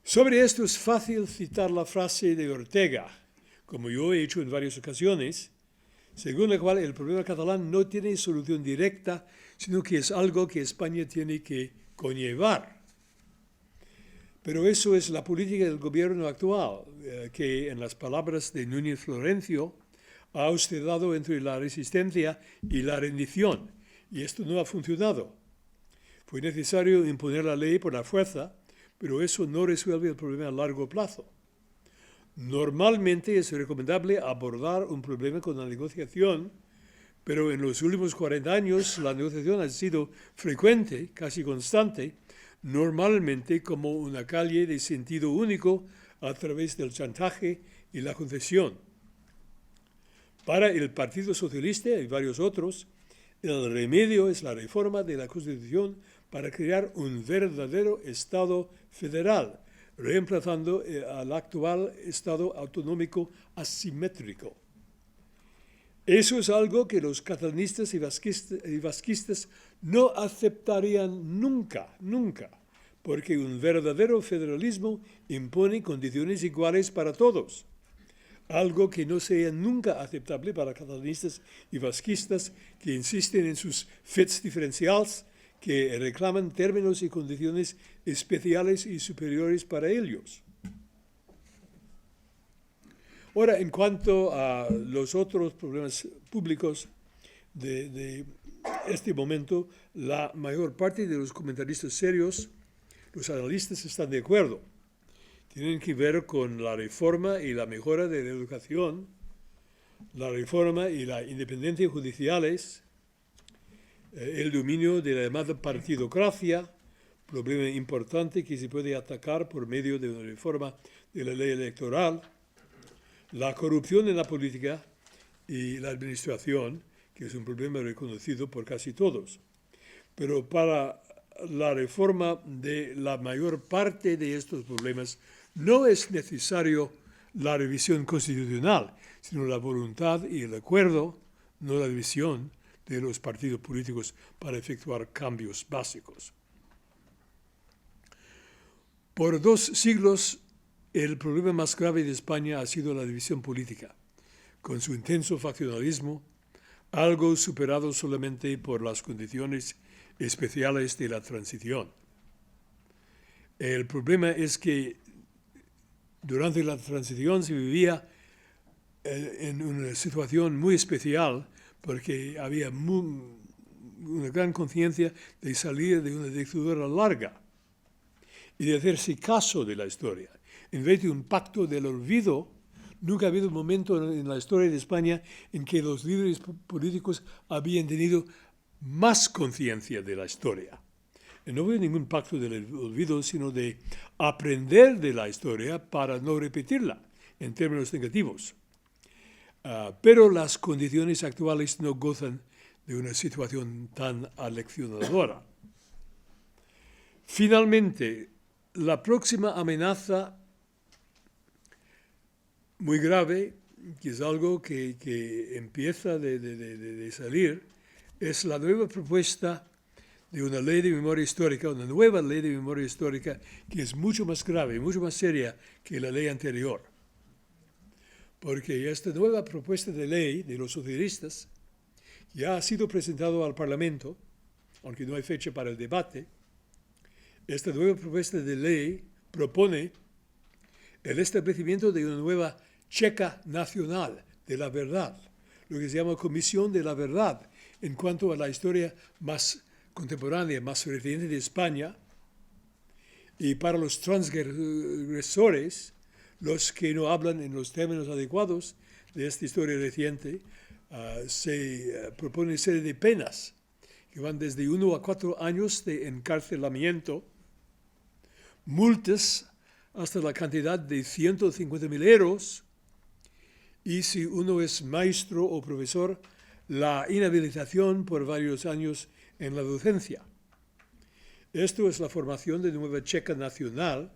Sobre esto es fácil citar la frase de Ortega, como yo he hecho en varias ocasiones, según la cual el problema catalán no tiene solución directa, sino que es algo que España tiene que conllevar. Pero eso es la política del gobierno actual, que en las palabras de Núñez Florencio ha oscilado entre la resistencia y la rendición, y esto no ha funcionado. Fue necesario imponer la ley por la fuerza, pero eso no resuelve el problema a largo plazo. Normalmente es recomendable abordar un problema con la negociación, pero en los últimos 40 años la negociación ha sido frecuente, casi constante, normalmente como una calle de sentido único a través del chantaje y la concesión. Para el Partido Socialista y varios otros, El remedio es la reforma de la Constitución para crear un verdadero Estado federal, reemplazando al actual Estado autonómico asimétrico. Eso es algo que los catalanistas y vasquistas no aceptarían nunca, nunca, porque un verdadero federalismo impone condiciones iguales para todos, algo que no sea nunca aceptable para catalanistas y vasquistas que insisten en sus fets diferencials, que reclaman términos y condiciones especiales y superiores para ellos. Ahora, en cuanto a los otros problemas públicos de este momento, la mayor parte de los comentaristas serios, los analistas, están de acuerdo. Tienen que ver con la reforma y la mejora de la educación, la reforma y la independencia judiciales, el dominio de la llamada partidocracia, problema importante que se puede atacar por medio de una reforma de la ley electoral, la corrupción en la política y la administración, que es un problema reconocido por casi todos. Pero para la reforma de la mayor parte de estos problemas no es necesario la revisión constitucional, sino la voluntad y el acuerdo, no la división de los partidos políticos para efectuar cambios básicos. Por 2 siglos, el problema más grave de España ha sido la división política, con su intenso faccionalismo, algo superado solamente por las condiciones especiales de la transición. El problema es que durante la transición se vivía en una situación muy especial porque había una gran conciencia de salir de una dictadura larga y de hacerse caso de la historia. En vez de un pacto del olvido, nunca ha habido un momento en la historia de España en que los líderes políticos habían tenido más conciencia de la historia. Y no hubo ningún pacto del olvido, sino de aprender de la historia para no repetirla en términos negativos. Pero las condiciones actuales no gozan de una situación tan aleccionadora. Finalmente, la próxima amenaza muy grave, que es algo que empieza de salir, es la nueva propuesta de una ley de memoria histórica, una nueva ley de memoria histórica que es mucho más grave, mucho más seria que la ley anterior. Porque esta nueva propuesta de ley de los socialistas ya ha sido presentado al Parlamento, aunque no hay fecha para el debate. Esta nueva propuesta de ley propone el establecimiento de una nueva checa nacional de la verdad, lo que se llama Comisión de la Verdad, en cuanto a la historia más contemporánea, más reciente de España, y para los transgresores, los que no hablan en los términos adecuados de esta historia reciente, se propone una serie de penas que van desde 1 a 4 años de encarcelamiento, multas hasta la cantidad de 150.000 euros, y si uno es maestro o profesor, la inhabilitación por varios años en la docencia. Esto es la formación de nueva checa nacional,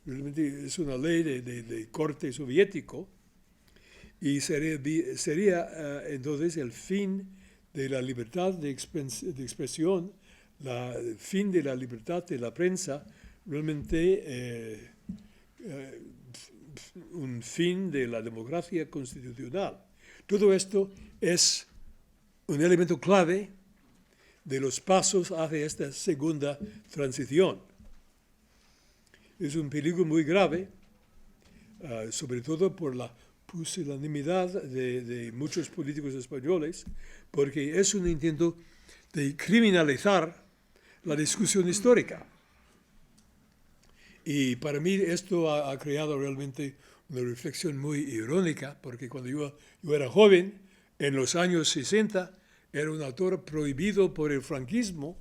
realmente es una ley de corte soviético, y sería entonces el fin de la libertad de expresión, el fin de la libertad de la prensa, realmente un fin de la democracia constitucional. Todo esto es un elemento clave de los pasos hacia esta segunda transición. Es un peligro muy grave, sobre todo por la pusilanimidad de muchos políticos españoles, porque es un intento de criminalizar la discusión histórica. Y para mí esto ha creado realmente una reflexión muy irónica, porque cuando yo era joven, en los años 60, era un autor prohibido por el franquismo.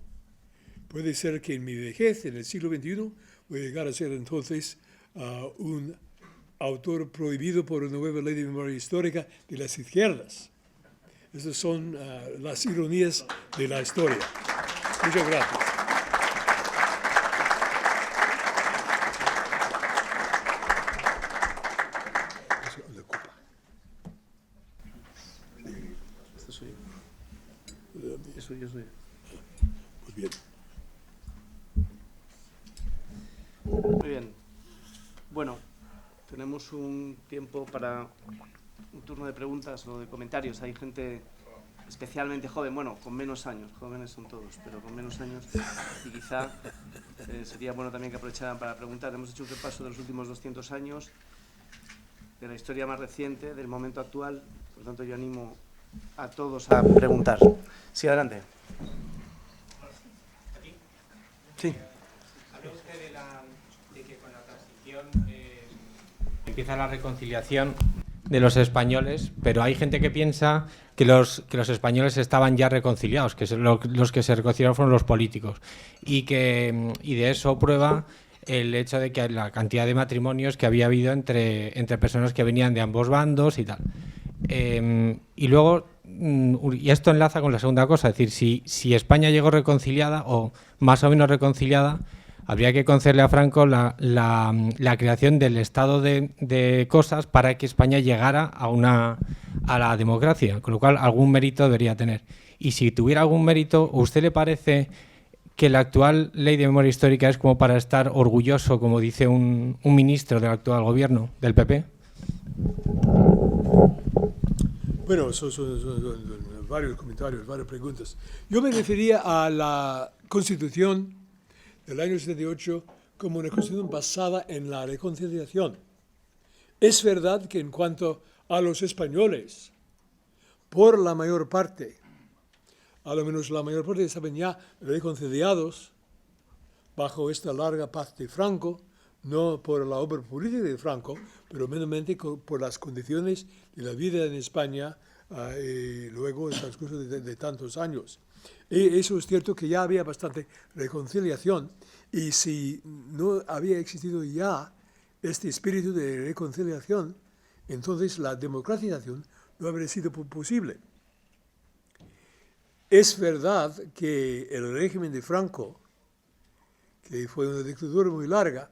Puede ser que en mi vejez, en el siglo XXI, voy a llegar a ser entonces un autor prohibido por una nueva ley de memoria histórica de las izquierdas. Esas son las ironías de la historia. Muchas gracias. Esto es suyo. Es suyo, es suyo. Pues bien. Muy bien. Bueno, tenemos un tiempo para un turno de preguntas o de comentarios. Hay gente especialmente joven, bueno, con menos años, jóvenes son todos, pero con menos años, y quizá sería bueno también que aprovecharan para preguntar. Hemos hecho un repaso de los últimos 200 años, de la historia más reciente, del momento actual, por lo tanto yo animo a todos a preguntar. Sí, adelante. Sí. Habla usted de que con la transición empieza la reconciliación de los españoles, pero hay gente que piensa que los españoles estaban ya reconciliados, que los que se reconciliaron fueron los políticos, y de eso prueba el hecho de que la cantidad de matrimonios que había habido entre personas que venían de ambos bandos y tal. Y luego, y esto enlaza con la segunda cosa, es decir, si España llegó reconciliada o más o menos reconciliada, habría que concederle a Franco la creación del estado de cosas para que España llegara a la democracia, con lo cual algún mérito debería tener. Y si tuviera algún mérito, ¿a usted le parece que la actual ley de memoria histórica es como para estar orgulloso, como dice un ministro del actual gobierno, del PP? Bueno, son varios comentarios, varias preguntas. Yo me refería a la Constitución del año 78 como una Constitución basada en la reconciliación. Es verdad que en cuanto a los españoles, por la mayor parte, a lo menos la mayor parte estaban ya reconciliados bajo esta larga paz de Franco, no por la obra política de Franco, pero meramente por las condiciones de la vida en España y luego el transcurso de tantos años. Y eso es cierto que ya había bastante reconciliación, y si no había existido ya este espíritu de reconciliación, entonces la democratización no habría sido posible. Es verdad que el régimen de Franco, que fue una dictadura muy larga,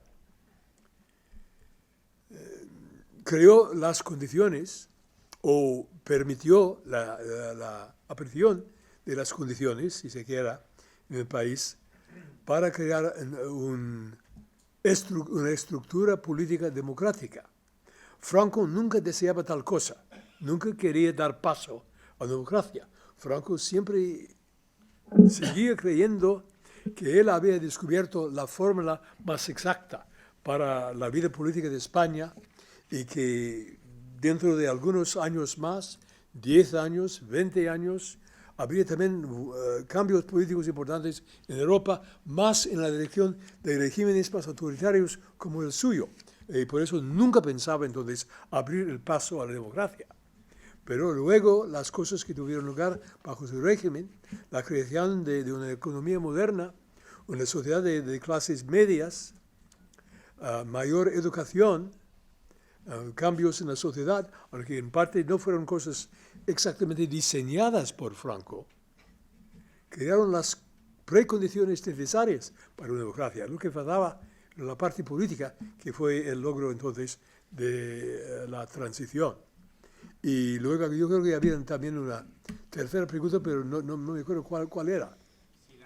creó las condiciones o permitió la aparición de las condiciones, si se quiera, en el país, para crear una estructura política democrática. Franco nunca deseaba tal cosa, nunca quería dar paso a la democracia. Franco siempre seguía creyendo que él había descubierto la fórmula más exacta para la vida política de España, y que dentro de algunos años más, 10 años, 20 años, habría también cambios políticos importantes en Europa, más en la dirección de regímenes más autoritarios como el suyo. Por eso nunca pensaba entonces abrir el paso a la democracia. Pero luego las cosas que tuvieron lugar bajo su régimen, la creación de una economía moderna, una sociedad de clases medias, mayor educación, cambios en la sociedad, aunque en parte no fueron cosas exactamente diseñadas por Franco, crearon las precondiciones necesarias para una democracia. Lo que faltaba en la parte política, que fue el logro entonces de la transición. Y luego yo creo que había también una tercera pregunta, pero no me acuerdo cuál era. Sí,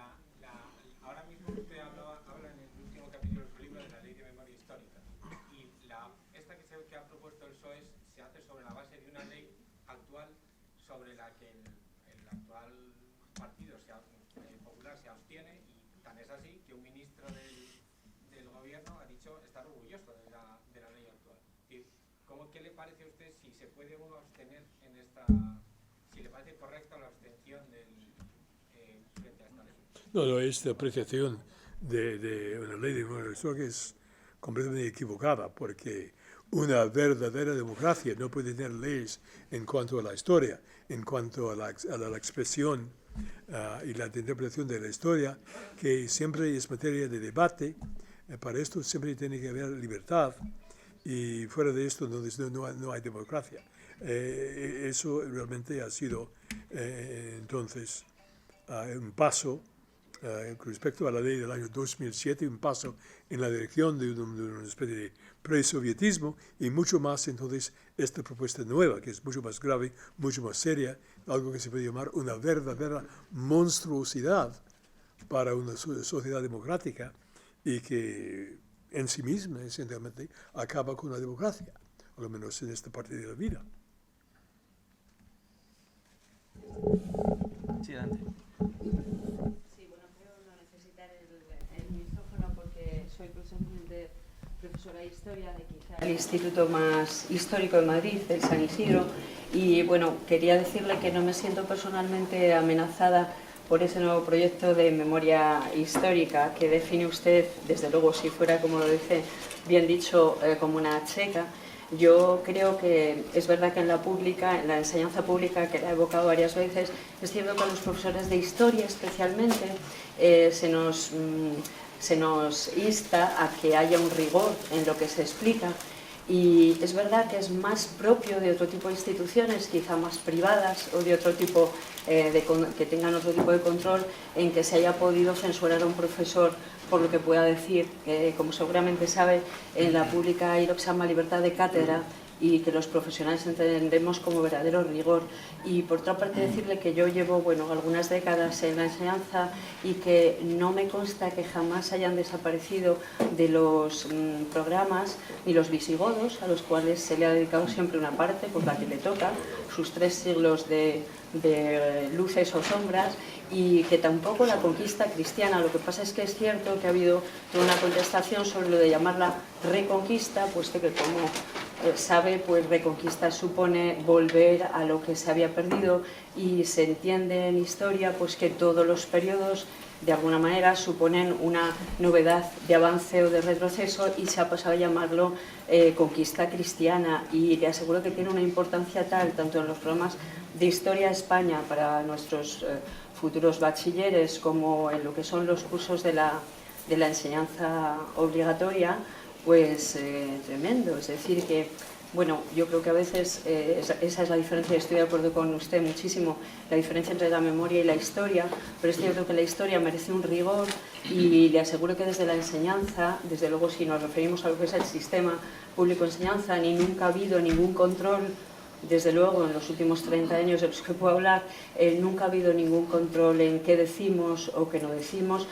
ahora mismo usted habla en el último capítulo de su libro de la ley de memoria histórica. Y esta que ha propuesto el PSOE se hace sobre la base de una ley actual sobre la que el actual partido popular se abstiene, y tan es así que un ministro del gobierno ha dicho estar orgulloso de la ley actual. ¿Qué le parece a usted si se puede uno abstener en esta, si le parece correcta la abstención frente a esta ley? No, esta apreciación de una ley de memoria histórica es completamente equivocada, porque una verdadera democracia no puede tener leyes en cuanto a la historia, en cuanto a la expresión y la interpretación de la historia, que siempre es materia de debate. Para esto siempre tiene que haber libertad, y fuera de esto no hay democracia. Eso realmente ha sido entonces un paso respecto a la ley del año 2007, un paso en la dirección de una especie de pre-sovietismo, y mucho más entonces esta propuesta nueva, que es mucho más grave, mucho más seria, algo que se puede llamar una verdadera monstruosidad para una sociedad democrática, y que en sí misma, esencialmente, acaba con la democracia, a lo menos en esta parte de la vida. Sí, adelante. Sí, bueno, creo no necesitar el micrófono porque soy precisamente profesora de Historia de quizá el instituto más histórico de Madrid, el San Isidro, y bueno, quería decirle que no me siento personalmente amenazada por ese nuevo proyecto de memoria histórica que define usted, desde luego, si fuera, como lo dice bien dicho, como una checa. Yo creo que es verdad que en la pública, en la enseñanza pública, que la he evocado varias veces, es cierto que a los profesores de historia especialmente se nos insta a que haya un rigor en lo que se explica, y es verdad que es más propio de otro tipo de instituciones, quizá más privadas o de otro tipo, que tengan otro tipo de control, en que se haya podido censurar a un profesor por lo que pueda decir. Como seguramente sabe, en la pública hay lo que se llama libertad de cátedra, y que los profesionales entendemos como verdadero rigor. Y por otra parte decirle que yo llevo algunas décadas en la enseñanza y que no me consta que jamás hayan desaparecido de los programas ni los visigodos, a los cuales se le ha dedicado siempre una parte, por la que le toca, sus 3 siglos de luces o sombras, y que tampoco la conquista cristiana. Lo que pasa es que es cierto que ha habido una contestación sobre lo de llamarla reconquista, puesto que, como sabe, pues reconquista supone volver a lo que se había perdido, y se entiende en historia pues que todos los periodos de alguna manera suponen una novedad de avance o de retroceso, y se ha pasado a llamarlo conquista cristiana, y le aseguro que tiene una importancia tal, tanto en los programas de Historia de España para nuestros futuros bachilleres, como en lo que son los cursos de la enseñanza obligatoria, pues tremendo. Es decir que, bueno, yo creo que a veces esa es la diferencia. Estoy de acuerdo con usted muchísimo, la diferencia entre la memoria y la historia, pero es cierto que la historia merece un rigor, y le aseguro que desde la enseñanza, desde luego si nos referimos a lo que es el sistema público de enseñanza, ni nunca ha habido ningún control. Desde luego, en los últimos 30 años de los que puedo hablar, nunca ha habido ningún control en qué decimos o qué no decimos,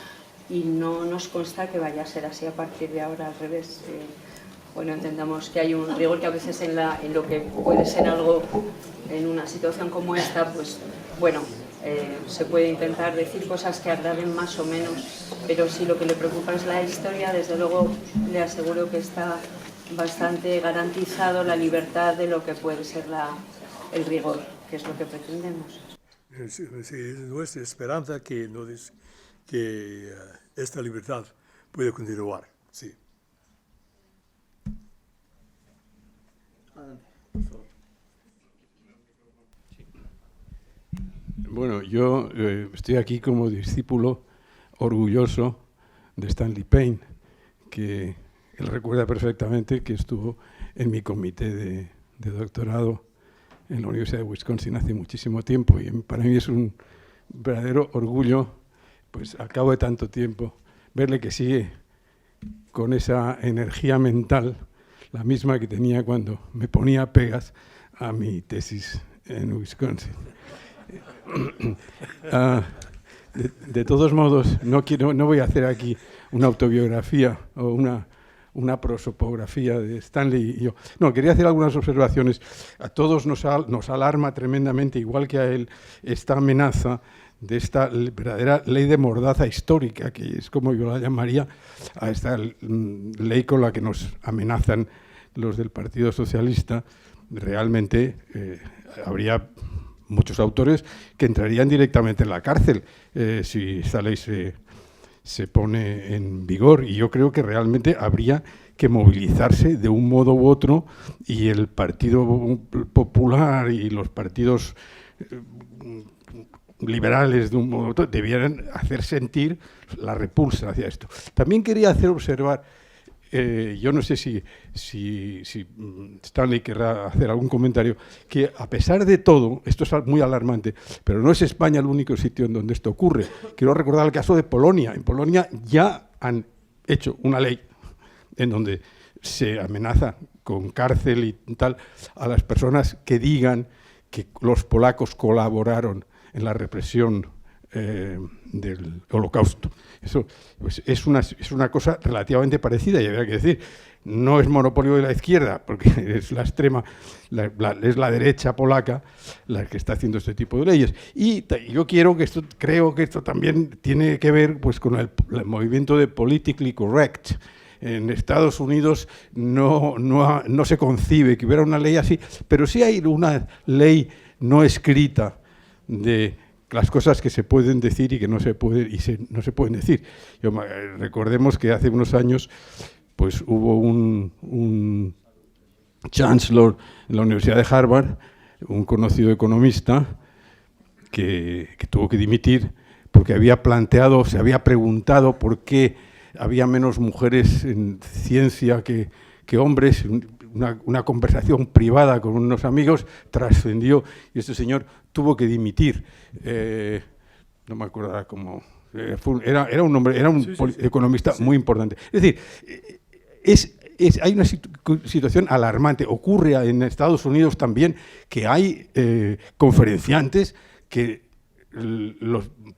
y no nos consta que vaya a ser así a partir de ahora, al revés. Bueno, entendamos que hay un rigor que a veces en lo que puede ser algo, en una situación como esta, pues bueno, se puede intentar decir cosas que agraden más o menos, pero si lo que le preocupa es la historia, desde luego le aseguro que está bastante garantizado la libertad de lo que puede ser el rigor, que es lo que pretendemos. Sí, es nuestra esperanza que esta libertad pueda continuar. Sí. Bueno, yo estoy aquí como discípulo orgulloso de Stanley Payne, que él recuerda perfectamente que estuvo en mi comité de doctorado en la Universidad de Wisconsin hace muchísimo tiempo, y para mí es un verdadero orgullo, pues al cabo de tanto tiempo, verle que sigue con esa energía mental, la misma que tenía cuando me ponía pegas a mi tesis en Wisconsin. De todos modos, no voy a hacer aquí una autobiografía o una prosopografía de Stanley y yo. No, quería hacer algunas observaciones. A todos nos alarma tremendamente, igual que a él, esta amenaza de esta verdadera ley de mordaza histórica, que es como yo la llamaría, a esta ley con la que nos amenazan los del Partido Socialista. Realmente habría muchos autores que entrarían directamente en la cárcel si esta ley se pone en vigor, y yo creo que realmente habría que movilizarse de un modo u otro, y el Partido Popular y los partidos liberales de un modo u otro debieran hacer sentir la repulsa hacia esto. También quería hacer observar yo no sé si Stanley querrá hacer algún comentario, que a pesar de todo, esto es muy alarmante, pero no es España el único sitio en donde esto ocurre. Quiero recordar el caso de Polonia. En Polonia ya han hecho una ley en donde se amenaza con cárcel y tal a las personas que digan que los polacos colaboraron en la represión del Holocausto. Eso pues, es una cosa relativamente parecida, y habría que decir, no es monopolio de la izquierda, porque es la extrema, es la derecha polaca la que está haciendo este tipo de leyes. Y yo creo que esto también tiene que ver pues, con el movimiento de politically correct. En Estados Unidos no se concibe que hubiera una ley así, pero sí hay una ley no escrita de las cosas que se pueden decir y que no se pueden decir. Recordemos que hace unos años pues hubo un chancellor en la Universidad de Harvard, un conocido economista, que tuvo que dimitir porque se había preguntado por qué había menos mujeres en ciencia que hombres. Una conversación privada con unos amigos trascendió y este señor tuvo que dimitir. No me acuerdo cómo. Era un hombre, era un economista muy importante. Es decir, hay una situación alarmante. Ocurre en Estados Unidos también que hay conferenciantes que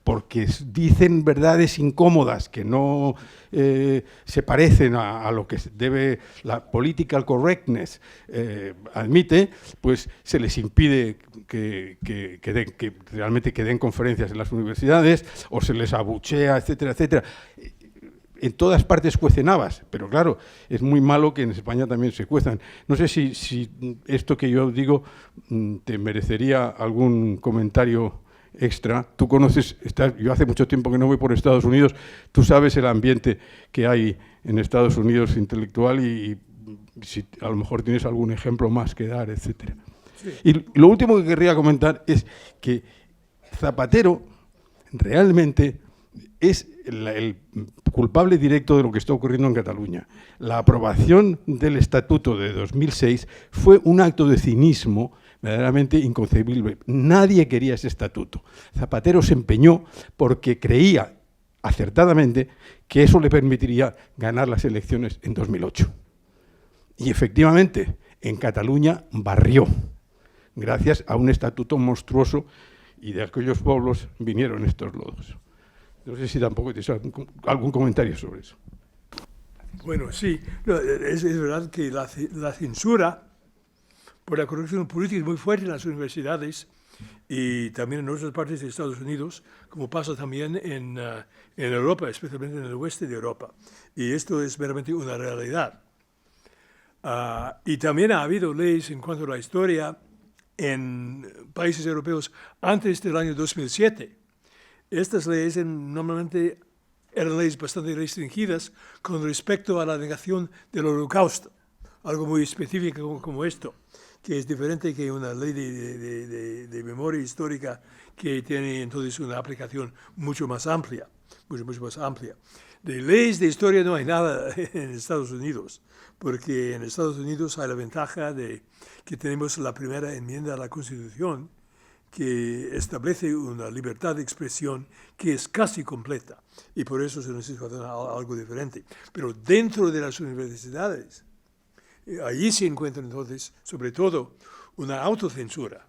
porque dicen verdades incómodas que no se parecen a lo que debe la political correctness admite, pues se les impide que realmente den conferencias en las universidades o se les abuchea, etcétera, etcétera. En todas partes cuecen habas, pero claro, es muy malo que en España también se cuezan. No sé si esto que yo digo te merecería algún comentario extra. Tú conoces, yo hace mucho tiempo que no voy por Estados Unidos, tú sabes el ambiente que hay en Estados Unidos intelectual y si a lo mejor tienes algún ejemplo más que dar, etcétera. Sí. Y lo último que querría comentar es que Zapatero realmente es el culpable directo de lo que está ocurriendo en Cataluña. La aprobación del Estatuto de 2006 fue un acto de cinismo verdaderamente inconcebible. Nadie quería ese estatuto. Zapatero se empeñó porque creía acertadamente que eso le permitiría ganar las elecciones en 2008. Y efectivamente, en Cataluña barrió, gracias a un estatuto monstruoso, y de aquellos pueblos vinieron estos lodos. No sé si tampoco tienes algún comentario sobre eso. Bueno, sí, es verdad que la censura por la corrección política es muy fuerte en las universidades y también en otras partes de Estados Unidos, como pasa también en Europa, especialmente en el oeste de Europa. Y esto es verdaderamente una realidad. Y también ha habido leyes en cuanto a la historia en países europeos antes del año 2007. Estas leyes normalmente eran leyes bastante restringidas con respecto a la negación del Holocausto, algo muy específico como esto, que es diferente que una ley de memoria histórica que tiene entonces una aplicación mucho más amplia, mucho más amplia. De leyes de historia no hay nada en Estados Unidos, porque en Estados Unidos hay la ventaja de que tenemos la primera enmienda a la Constitución, que establece una libertad de expresión que es casi completa, y por eso se necesita algo diferente. Pero dentro de las universidades, allí se encuentra entonces, sobre todo, una autocensura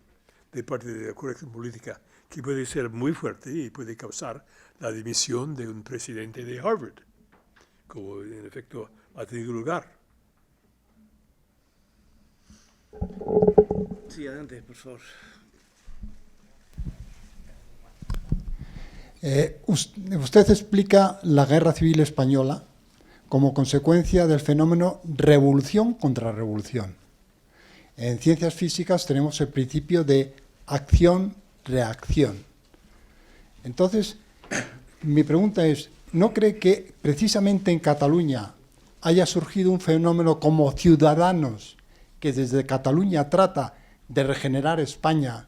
de parte de la corrección política que puede ser muy fuerte y puede causar la dimisión de un presidente de Harvard, como en efecto ha tenido lugar. Sí, adelante, por favor. Usted explica la Guerra Civil Española como consecuencia del fenómeno revolución contra revolución. En ciencias físicas tenemos el principio de acción-reacción. Entonces, mi pregunta es, ¿no cree que precisamente en Cataluña haya surgido un fenómeno como Ciudadanos, que desde Cataluña trata de regenerar España?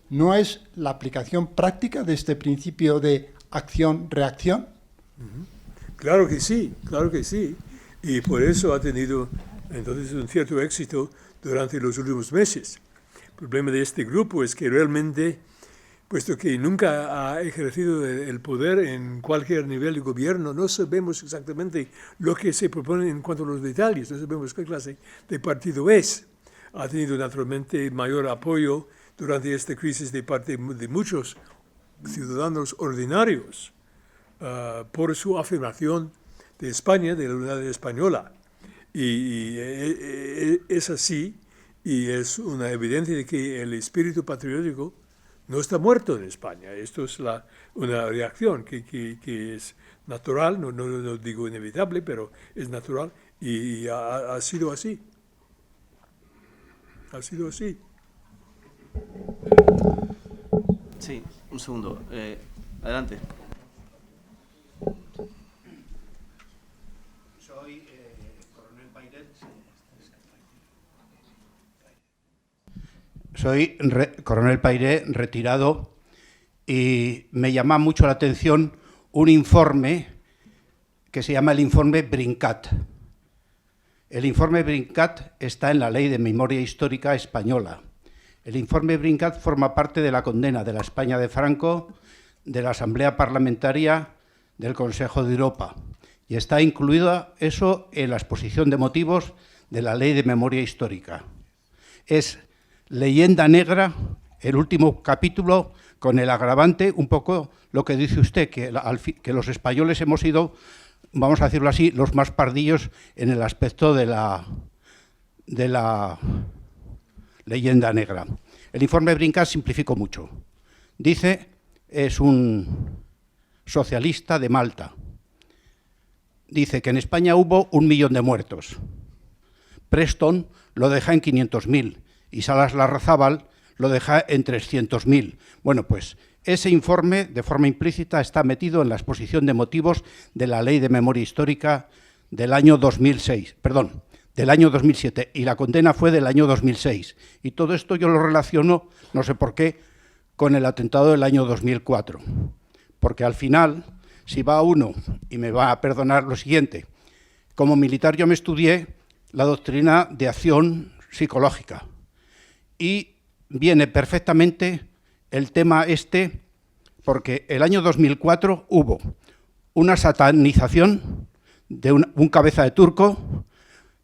¿No es la aplicación práctica de este principio de acción-reacción? Claro que sí, claro que sí. y por eso ha tenido entonces un cierto éxito durante los últimos meses. El problema de este grupo es que realmente, puesto que nunca ha ejercido el poder en cualquier nivel de gobierno, no sabemos exactamente lo que se propone en cuanto a los detalles, no sabemos qué clase de partido es. Ha tenido naturalmente mayor apoyo durante esta crisis de parte de muchos ciudadanos ordinarios por su afirmación de España, de la unidad española. Y es así, y es una evidencia de que el espíritu patriótico no está muerto en España. Esto es una reacción que es natural, no digo inevitable, pero es natural, y ha sido así. Ha sido así. Sí, un segundo. Adelante. Soy Coronel Pairé. Soy Coronel Pairé, retirado, y me llama mucho la atención un informe que se llama el informe Brincat. El informe Brincat está en la Ley de Memoria Histórica Española. El informe Brincat forma parte de la condena de la España de Franco, de la Asamblea Parlamentaria, del Consejo de Europa. Y está incluido eso en la exposición de motivos de la Ley de Memoria Histórica. Es leyenda negra, el último capítulo, con el agravante, un poco lo que dice usted, que los españoles hemos sido, vamos a decirlo así, los más pardillos en el aspecto de la leyenda negra. El informe Brincat simplificó mucho. Dice, es un socialista de Malta. Dice que en España hubo 1 millón de muertos. Preston lo deja en 500.000 y Salas Larrazábal lo deja en 300.000. Bueno, pues ese informe, de forma implícita, está metido en la exposición de motivos de la Ley de Memoria Histórica del año 2006, perdón, del año 2007, y la condena fue del año 2006. Y todo esto yo lo relaciono, no sé por qué, con el atentado del año 2004. Porque al final, si va uno, y me va a perdonar lo siguiente, como militar yo me estudié la doctrina de acción psicológica, y viene perfectamente el tema este, porque el año 2004 hubo una satanización de un cabeza de turco,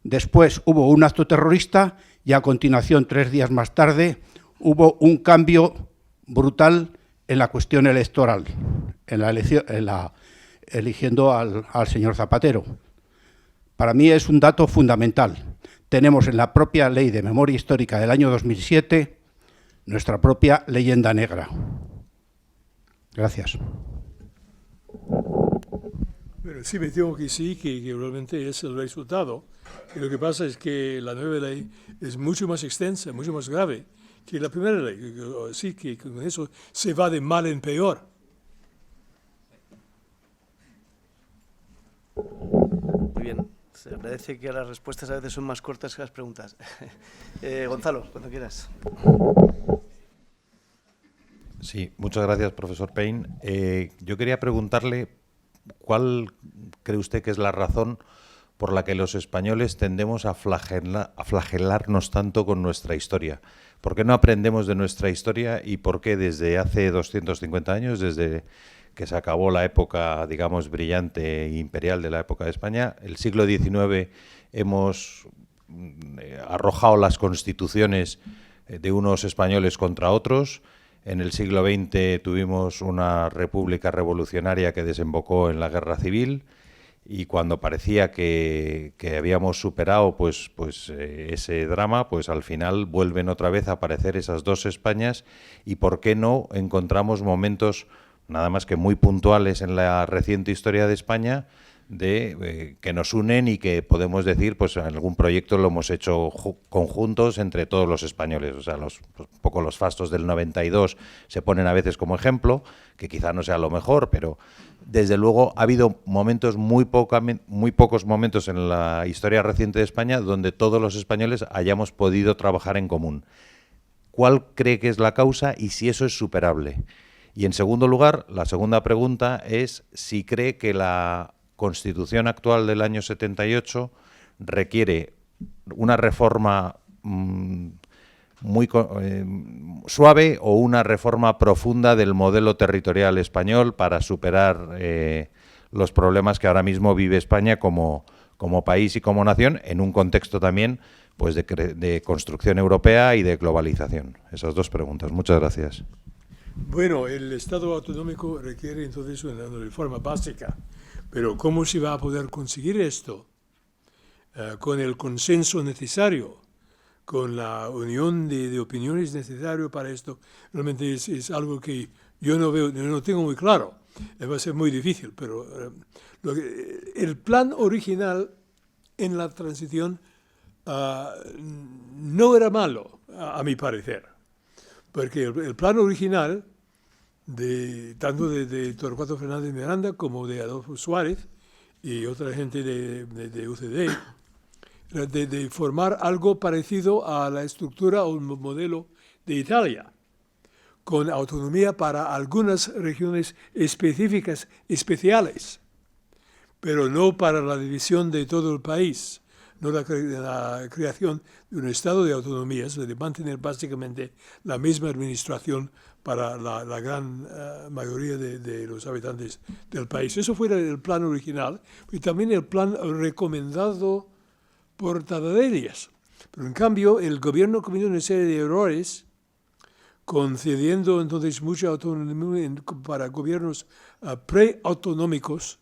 después hubo un acto terrorista y a continuación, 3 días más tarde, hubo un cambio brutal en la cuestión electoral, eligiendo al señor Zapatero. Para mí es un dato fundamental. Tenemos en la propia Ley de Memoria Histórica del año 2007 nuestra propia leyenda negra. Gracias. Pero sí me temo que sí, que realmente es el resultado. Y lo que pasa es que la nueva ley es mucho más extensa, mucho más grave que la primera ley. Sí, que con eso se va de mal en peor. Muy bien. Se agradece que las respuestas a veces son más cortas que las preguntas. Gonzalo, cuando quieras. Sí, muchas gracias, profesor Payne. Yo quería preguntarle cuál cree usted que es la razón por la que los españoles tendemos a flagelarnos tanto con nuestra historia. ¿Por qué no aprendemos de nuestra historia y por qué desde hace 250 años, desde que se acabó la época, digamos, brillante e imperial de la época de España, el siglo XIX hemos arrojado las constituciones de unos españoles contra otros? En el siglo XX tuvimos una república revolucionaria que desembocó en la guerra civil, y cuando parecía que habíamos superado ese drama, pues al final vuelven otra vez a aparecer esas dos Españas. ¿Y por qué no encontramos momentos nada más que muy puntuales en la reciente historia de España que nos unen y que podemos decir, pues en algún proyecto lo hemos hecho conjuntos entre todos los españoles? O sea, los fastos del 92 se ponen a veces como ejemplo, que quizá no sea lo mejor, pero desde luego ha habido momentos, muy pocos momentos en la historia reciente de España donde todos los españoles hayamos podido trabajar en común. ¿Cuál cree que es la causa y si eso es superable? Y en segundo lugar, la segunda pregunta es si cree que la Constitución actual del año 78 requiere una reforma muy suave o una reforma profunda del modelo territorial español para superar los problemas que ahora mismo vive España como país y como nación, en un contexto también pues de construcción europea y de globalización. Esas dos preguntas. Muchas gracias. Bueno, el Estado autonómico requiere entonces una reforma básica, pero ¿cómo se va a poder conseguir esto? Con el consenso necesario, con la unión de opiniones necesario para esto, realmente es algo que yo no veo, no tengo muy claro. Va a ser muy difícil, pero el plan original en la transición no era malo, a mi parecer, porque el plan original, tanto de Torcuato Fernández Miranda como de Adolfo Suárez y otra gente de UCD, era de formar algo parecido a la estructura o el modelo de Italia, con autonomía para algunas regiones específicas, especiales, pero no para la división de todo el país, no la creación de un estado de autonomías, de mantener básicamente la misma administración para la gran mayoría de los habitantes del país. Eso fue el plan original y también el plan recomendado por Tarradellas. Pero en cambio, el gobierno cometió una serie de errores, concediendo entonces mucha autonomía para gobiernos preautonómicos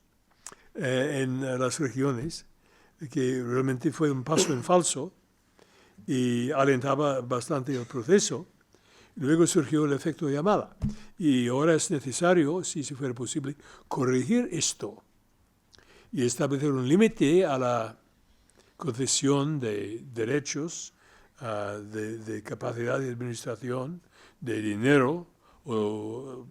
en las regiones, que realmente fue un paso en falso y alentaba bastante el proceso. Luego surgió el efecto llamada y ahora es necesario, si fuera posible, corregir esto y establecer un límite a la concesión de derechos, de capacidad de administración, de dinero o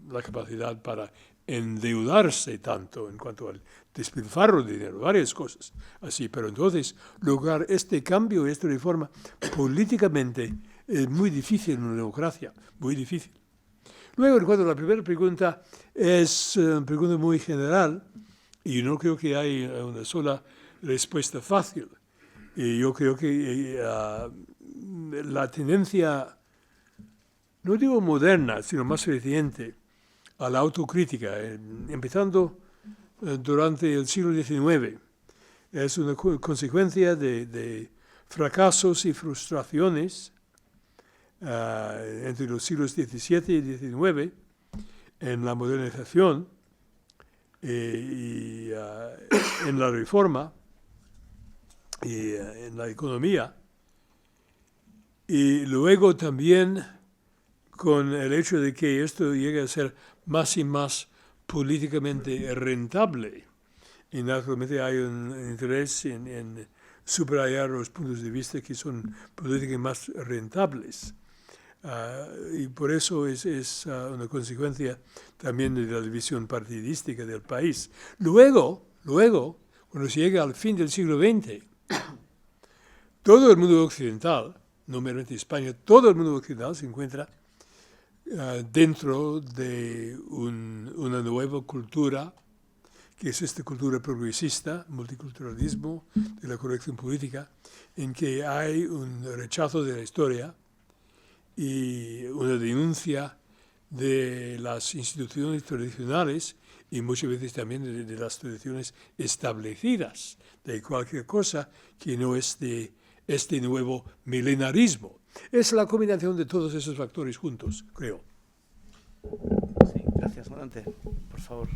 la capacidad para endeudarse tanto en cuanto al despilfarro de dinero, varias cosas así. Pero entonces lograr este cambio, esta reforma políticamente es muy difícil en una democracia, muy difícil. Luego, en cuanto a la primera pregunta, es una pregunta muy general y no creo que haya una sola respuesta fácil. Y yo creo que la tendencia, no digo moderna, sino más reciente, a la autocrítica, empezando durante el siglo XIX, es una consecuencia de fracasos y frustraciones entre los siglos XVII y XIX en la modernización y en la reforma y en la economía, y luego también con el hecho de que esto llegue a ser más y más políticamente rentable. Y naturalmente hay un interés en subrayar los puntos de vista que son políticamente más rentables. Y por eso es una consecuencia también de la división partidística del país. Luego, cuando se llega al fin del siglo XX, todo el mundo occidental, no meramente España, todo el mundo occidental se encuentra dentro de una nueva cultura, que es esta cultura progresista, multiculturalismo, de la corrección política, en que hay un rechazo de la historia y una denuncia de las instituciones tradicionales y muchas veces también de las tradiciones establecidas, de cualquier cosa que no es de este nuevo milenarismo. Es la combinación de todos esos factores juntos, creo. Sí, gracias, Morante. Por favor.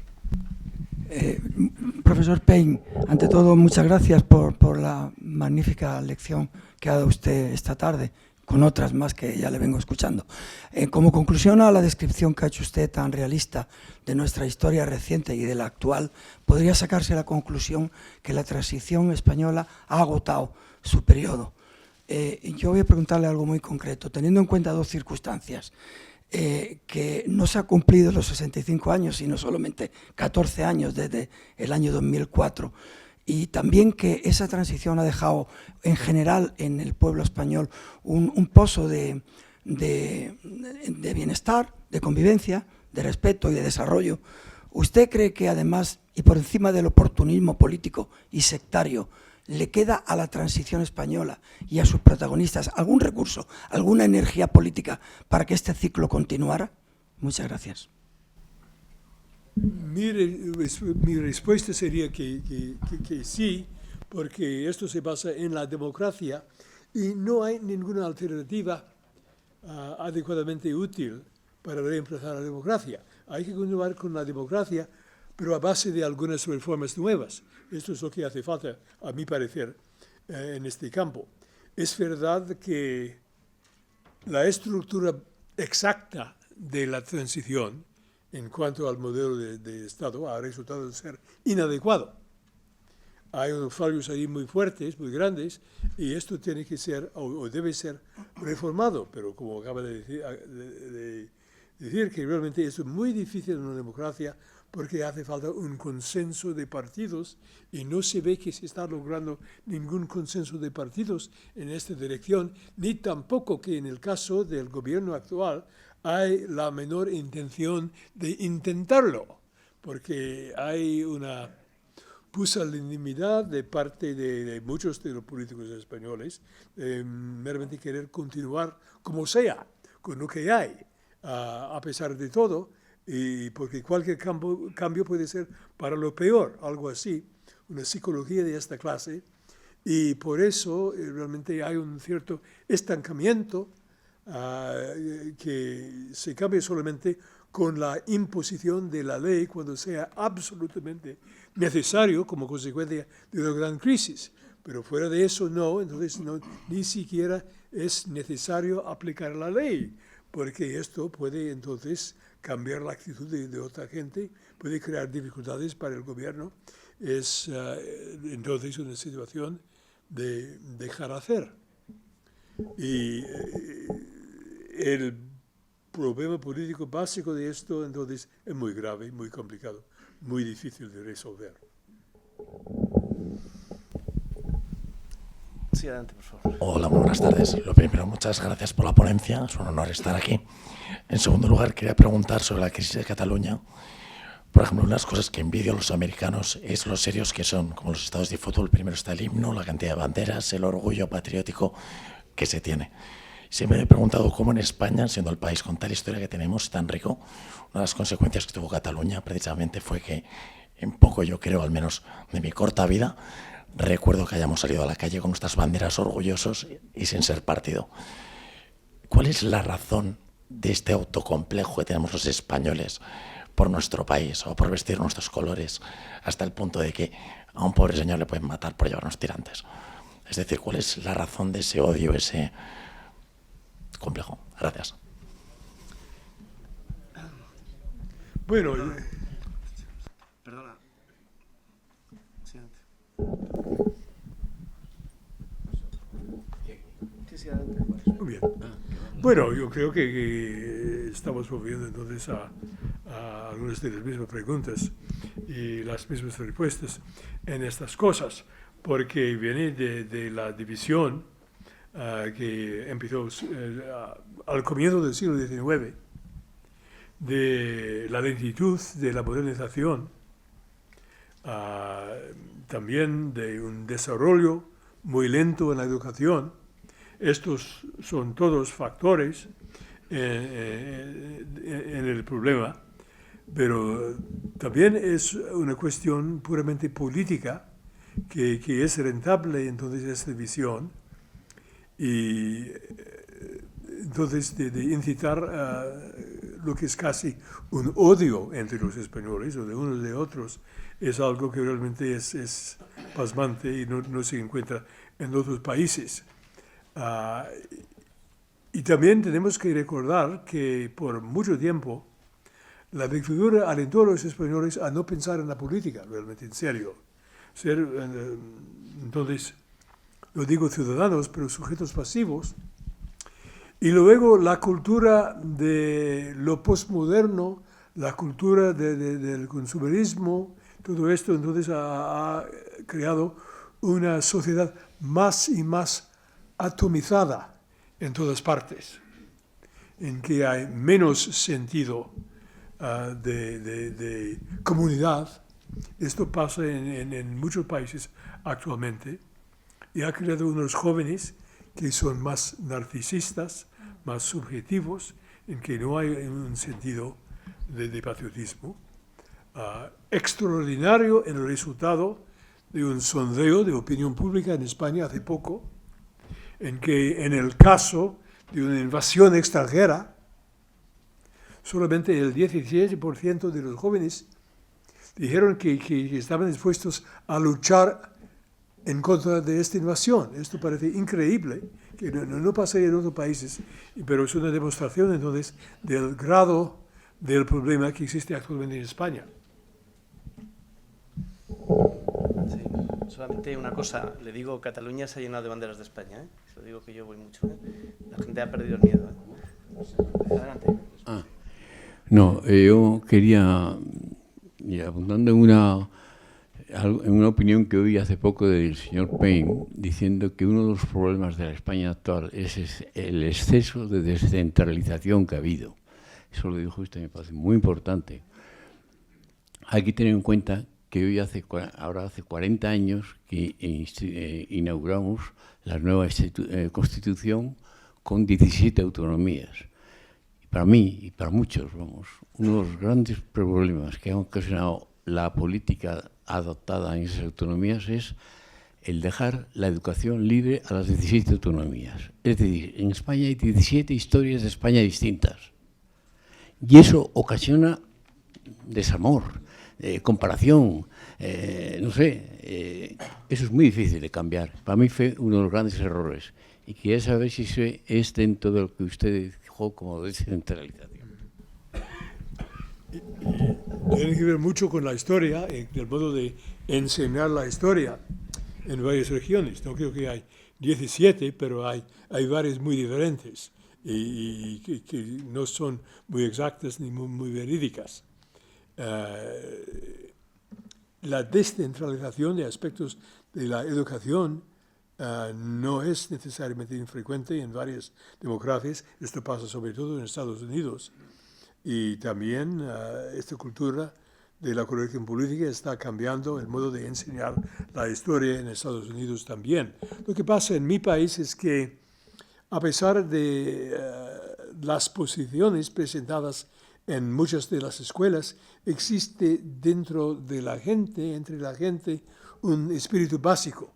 Profesor Payne, ante todo, muchas gracias por la magnífica lección que ha dado usted esta tarde, con otras más que ya le vengo escuchando. Como conclusión a la descripción que ha hecho usted tan realista de nuestra historia reciente y de la actual, podría sacarse la conclusión que la transición española ha agotado su periodo. Yo voy a preguntarle algo muy concreto, teniendo en cuenta dos circunstancias. Que no se ha cumplido los 65 años, sino solamente 14 años desde el año 2004. Y también que esa transición ha dejado, en general, en el pueblo español, un pozo de bienestar, de convivencia, de respeto y de desarrollo, ¿Usted cree que además, y por encima del oportunismo político y sectario, le queda a la transición española y a sus protagonistas algún recurso, alguna energía política para que este ciclo continuara? Muchas gracias. Mi respuesta sería que sí, porque esto se basa en la democracia y no hay ninguna alternativa adecuadamente útil para reemplazar la democracia. Hay que continuar con la democracia, pero a base de algunas reformas nuevas. Esto es lo que hace falta, a mi parecer, en este campo. Es verdad que la estructura exacta de la transición en cuanto al modelo de Estado ha resultado ser inadecuado. Hay unos fallos ahí muy fuertes, muy grandes, y esto tiene que ser, o debe ser, reformado. Pero como acaba de decir, que realmente es muy difícil en una democracia porque hace falta un consenso de partidos y no se ve que se está logrando ningún consenso de partidos en esta dirección, ni tampoco que en el caso del gobierno actual hay la menor intención de intentarlo, porque hay una pusilanimidad de parte de muchos de los políticos españoles, meramente querer continuar como sea, con lo que hay, a pesar de todo, y porque cualquier cambio puede ser para lo peor, algo así, una psicología de esta clase, y por eso realmente hay un cierto estancamiento que se cambia solamente con la imposición de la ley cuando sea absolutamente necesario como consecuencia de una gran crisis. Pero fuera de eso no, entonces ni siquiera es necesario aplicar la ley, porque esto puede entonces cambiar la actitud de otra gente, puede crear dificultades para el gobierno. Es entonces una situación de dejar hacer. Y el problema político básico de esto entonces es muy grave, muy complicado, muy difícil de resolver. Sí, adelante, por favor. Hola, muy buenas tardes. Lo primero, muchas gracias por la ponencia, es un honor estar aquí. En segundo lugar, quería preguntar sobre la crisis de Cataluña. Por ejemplo, una de las cosas que envidio a los americanos es lo serios que son, como los estados de fútbol. Primero está el himno, la cantidad de banderas, el orgullo patriótico que se tiene. Siempre me he preguntado cómo en España, siendo el país con tal historia que tenemos, tan rico, una de las consecuencias que tuvo Cataluña precisamente fue que en poco, yo creo, al menos de mi corta vida, recuerdo que hayamos salido a la calle con nuestras banderas orgullosos y sin ser partido. ¿Cuál es la razón de este autocomplejo que tenemos los españoles por nuestro país o por vestir nuestros colores hasta el punto de que a un pobre señor le pueden matar por llevarnos tirantes? Es decir, ¿cuál es la razón de ese odio, ese complejo? Gracias. Bueno, Perdona. Sí, adelante. Sí, adelante. muy bien. Bueno, yo creo que estamos volviendo entonces a algunas de las mismas preguntas y las mismas respuestas en estas cosas, porque viene de la división que empezó al comienzo del siglo XIX, de la lentitud de la modernización, también de un desarrollo muy lento en la educación. Estos son todos factores en el problema, pero también es una cuestión puramente política que es rentable entonces esta visión y entonces de incitar lo que es casi un odio entre los españoles o de unos de otros es algo que realmente es pasmante y no se encuentra en otros países. Y también tenemos que recordar que por mucho tiempo la dictadura alentó a los españoles a no pensar en la política, realmente en serio. Ser, entonces, lo digo ciudadanos, pero sujetos pasivos. Y luego la cultura de lo postmoderno, la cultura del consumerismo, todo esto entonces ha creado una sociedad más y más atomizada en todas partes, en que hay menos sentido de comunidad. Esto pasa en muchos países actualmente y ha creado unos jóvenes que son más narcisistas, más subjetivos, en que no hay un sentido de patriotismo. Extraordinario el resultado de un sondeo de opinión pública en España hace poco, en que en el caso de una invasión extranjera, solamente el 17% de los jóvenes dijeron que estaban dispuestos a luchar en contra de esta invasión. Esto parece increíble, que no pasa en otros países, pero es una demostración entonces del grado del problema que existe actualmente en España. Sí, solamente una cosa, le digo, Cataluña se ha llenado de banderas de España, ¿eh? Se lo digo que yo voy mucho, ¿eh? La gente ha perdido el miedo, ¿eh? Adelante. No, yo quería, y apuntando en una opinión que oí hace poco del señor Payne, diciendo que uno de los problemas de la España actual es el exceso de descentralización que ha habido. Eso lo dijo usted, me parece muy importante. Hay que tener en cuenta que hoy ahora hace 40 años que inauguramos la nueva Constitución con 17 autonomías. Y para mí y para muchos, uno de los grandes problemas que ha ocasionado la política adoptada en esas autonomías es el dejar la educación libre a las 17 autonomías. Es decir, en España hay 17 historias de España distintas. Y eso ocasiona desamor, comparación, no sé, eso es muy difícil de cambiar. Para mí fue uno de los grandes errores. Y quería saber si eso es dentro de lo que usted dijo como descentralización. Tiene que ver mucho con la historia, el modo de enseñar la historia en varias regiones. No creo que hay 17, pero hay varias muy diferentes y que no son muy exactas ni muy verídicas. La descentralización de aspectos de la educación no es necesariamente infrecuente en varias democracias. Esto pasa sobre todo en Estados Unidos. Y también esta cultura de la corrección política está cambiando el modo de enseñar la historia en Estados Unidos también. Lo que pasa en mi país es que, a pesar de las posiciones presentadas en muchas de las escuelas, existe dentro de la gente, entre la gente, un espíritu básico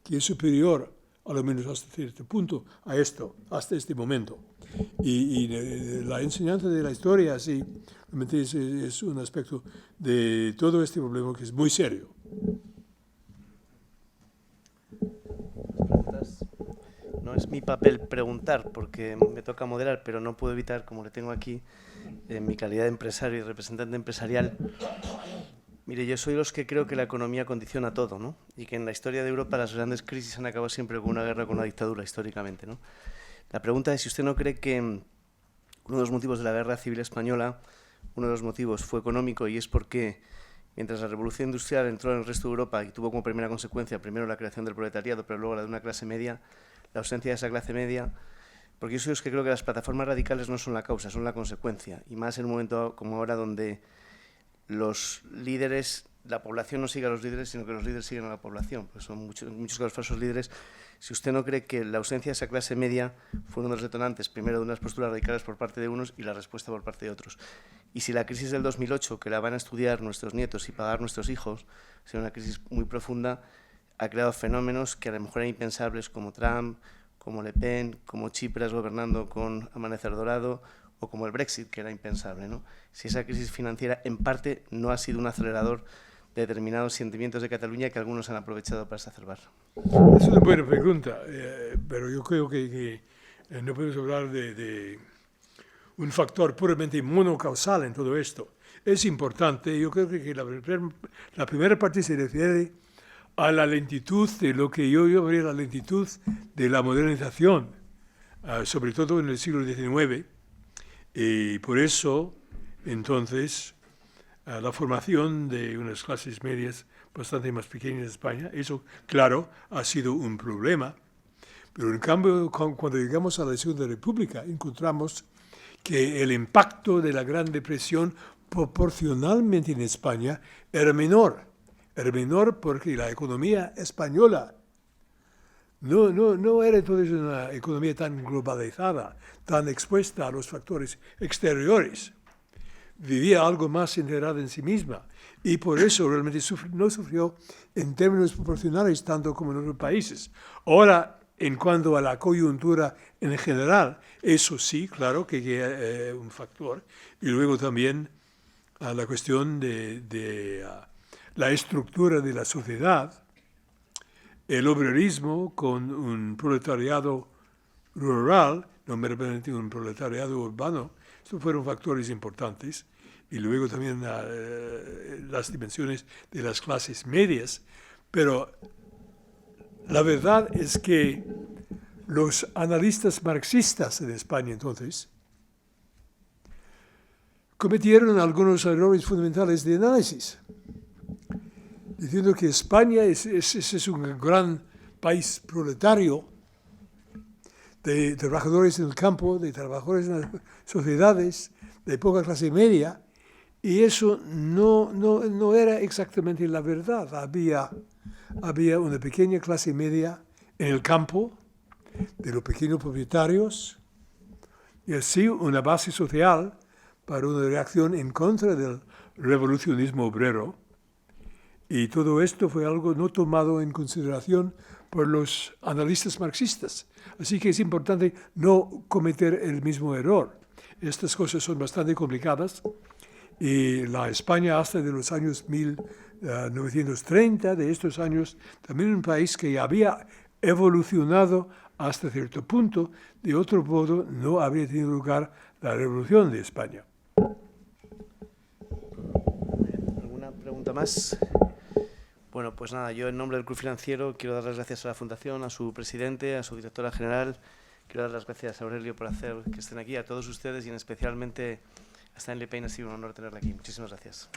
que es superior, a lo menos hasta cierto punto, a esto, hasta este momento. Y la enseñanza de la historia, sí, realmente es un aspecto de todo este problema que es muy serio. No es mi papel preguntar, porque me toca moderar, pero no puedo evitar, como le tengo aquí, en mi calidad de empresario y representante empresarial. Mire, yo soy de los que creo que la economía condiciona todo, ¿no? Y que en la historia de Europa las grandes crisis han acabado siempre con una guerra, con una dictadura, históricamente, ¿no? La pregunta es si usted no cree que uno de los motivos de la Guerra Civil Española, uno de los motivos fue económico, y es porque mientras la Revolución Industrial entró en el resto de Europa y tuvo como primera consecuencia primero la creación del proletariado, pero luego la de una clase media, la ausencia de esa clase media, porque yo soy de los que creo que las plataformas radicales no son la causa, son la consecuencia, y más en un momento como ahora donde los líderes, la población no sigue a los líderes, sino que los líderes siguen a la población, pues son muchos casos falsos líderes. Si usted no cree que la ausencia de esa clase media fue uno de los detonantes, primero de unas posturas radicales por parte de unos y la respuesta por parte de otros. Y si la crisis del 2008, que la van a estudiar nuestros nietos y pagar nuestros hijos, será una crisis muy profunda, ha creado fenómenos que a lo mejor eran impensables, como Trump, como Le Pen, como Tsipras gobernando con Amanecer Dorado, o como el Brexit, que era impensable, ¿no? Si esa crisis financiera, en parte, no ha sido un acelerador de determinados sentimientos de Cataluña que algunos han aprovechado para exacerbar. Es una buena pregunta, pero yo creo que no podemos hablar de un factor puramente monocausal en todo esto. Es importante, yo creo que la primera parte se refiere a la lentitud de lo que yo llamaría la lentitud de la modernización, sobre todo en el siglo XIX, y por eso, entonces, la formación de unas clases medias bastante más pequeñas en España, eso, claro, ha sido un problema, pero en cambio, cuando llegamos a la Segunda República, encontramos que el impacto de la Gran Depresión proporcionalmente en España era menor. Era menor porque la economía española no era entonces una economía tan globalizada, tan expuesta a los factores exteriores. Vivía algo más integrada en sí misma y por eso realmente no sufrió en términos proporcionales tanto como en otros países. Ahora, en cuanto a la coyuntura en general, eso sí, claro que es un factor. Y luego también a la cuestión de la estructura de la sociedad, el obrerismo con un proletariado rural, no meramente un proletariado urbano. Estos fueron factores importantes. Y luego también las dimensiones de las clases medias. Pero la verdad es que los analistas marxistas en España entonces cometieron algunos errores fundamentales de análisis, diciendo que España es un gran país proletario, de trabajadores en el campo, de trabajadores en las sociedades, de poca clase media, y eso no era exactamente la verdad. Había una pequeña clase media en el campo, de los pequeños propietarios, y así una base social para una reacción en contra del revolucionismo obrero. Y todo esto fue algo no tomado en consideración por los analistas marxistas. Así que es importante no cometer el mismo error. Estas cosas son bastante complicadas y la España hasta de los años 1930, de estos años, también un país que había evolucionado hasta cierto punto. De otro modo, no habría tenido lugar la revolución de España. ¿Alguna pregunta más? Bueno, pues nada, yo en nombre del Club Financiero quiero dar las gracias a la Fundación, a su presidente, a su directora general. Quiero dar las gracias a Aurelio por hacer que estén aquí, a todos ustedes y en especialmente a Stanley Payne. Ha sido un honor tenerla aquí. Muchísimas gracias.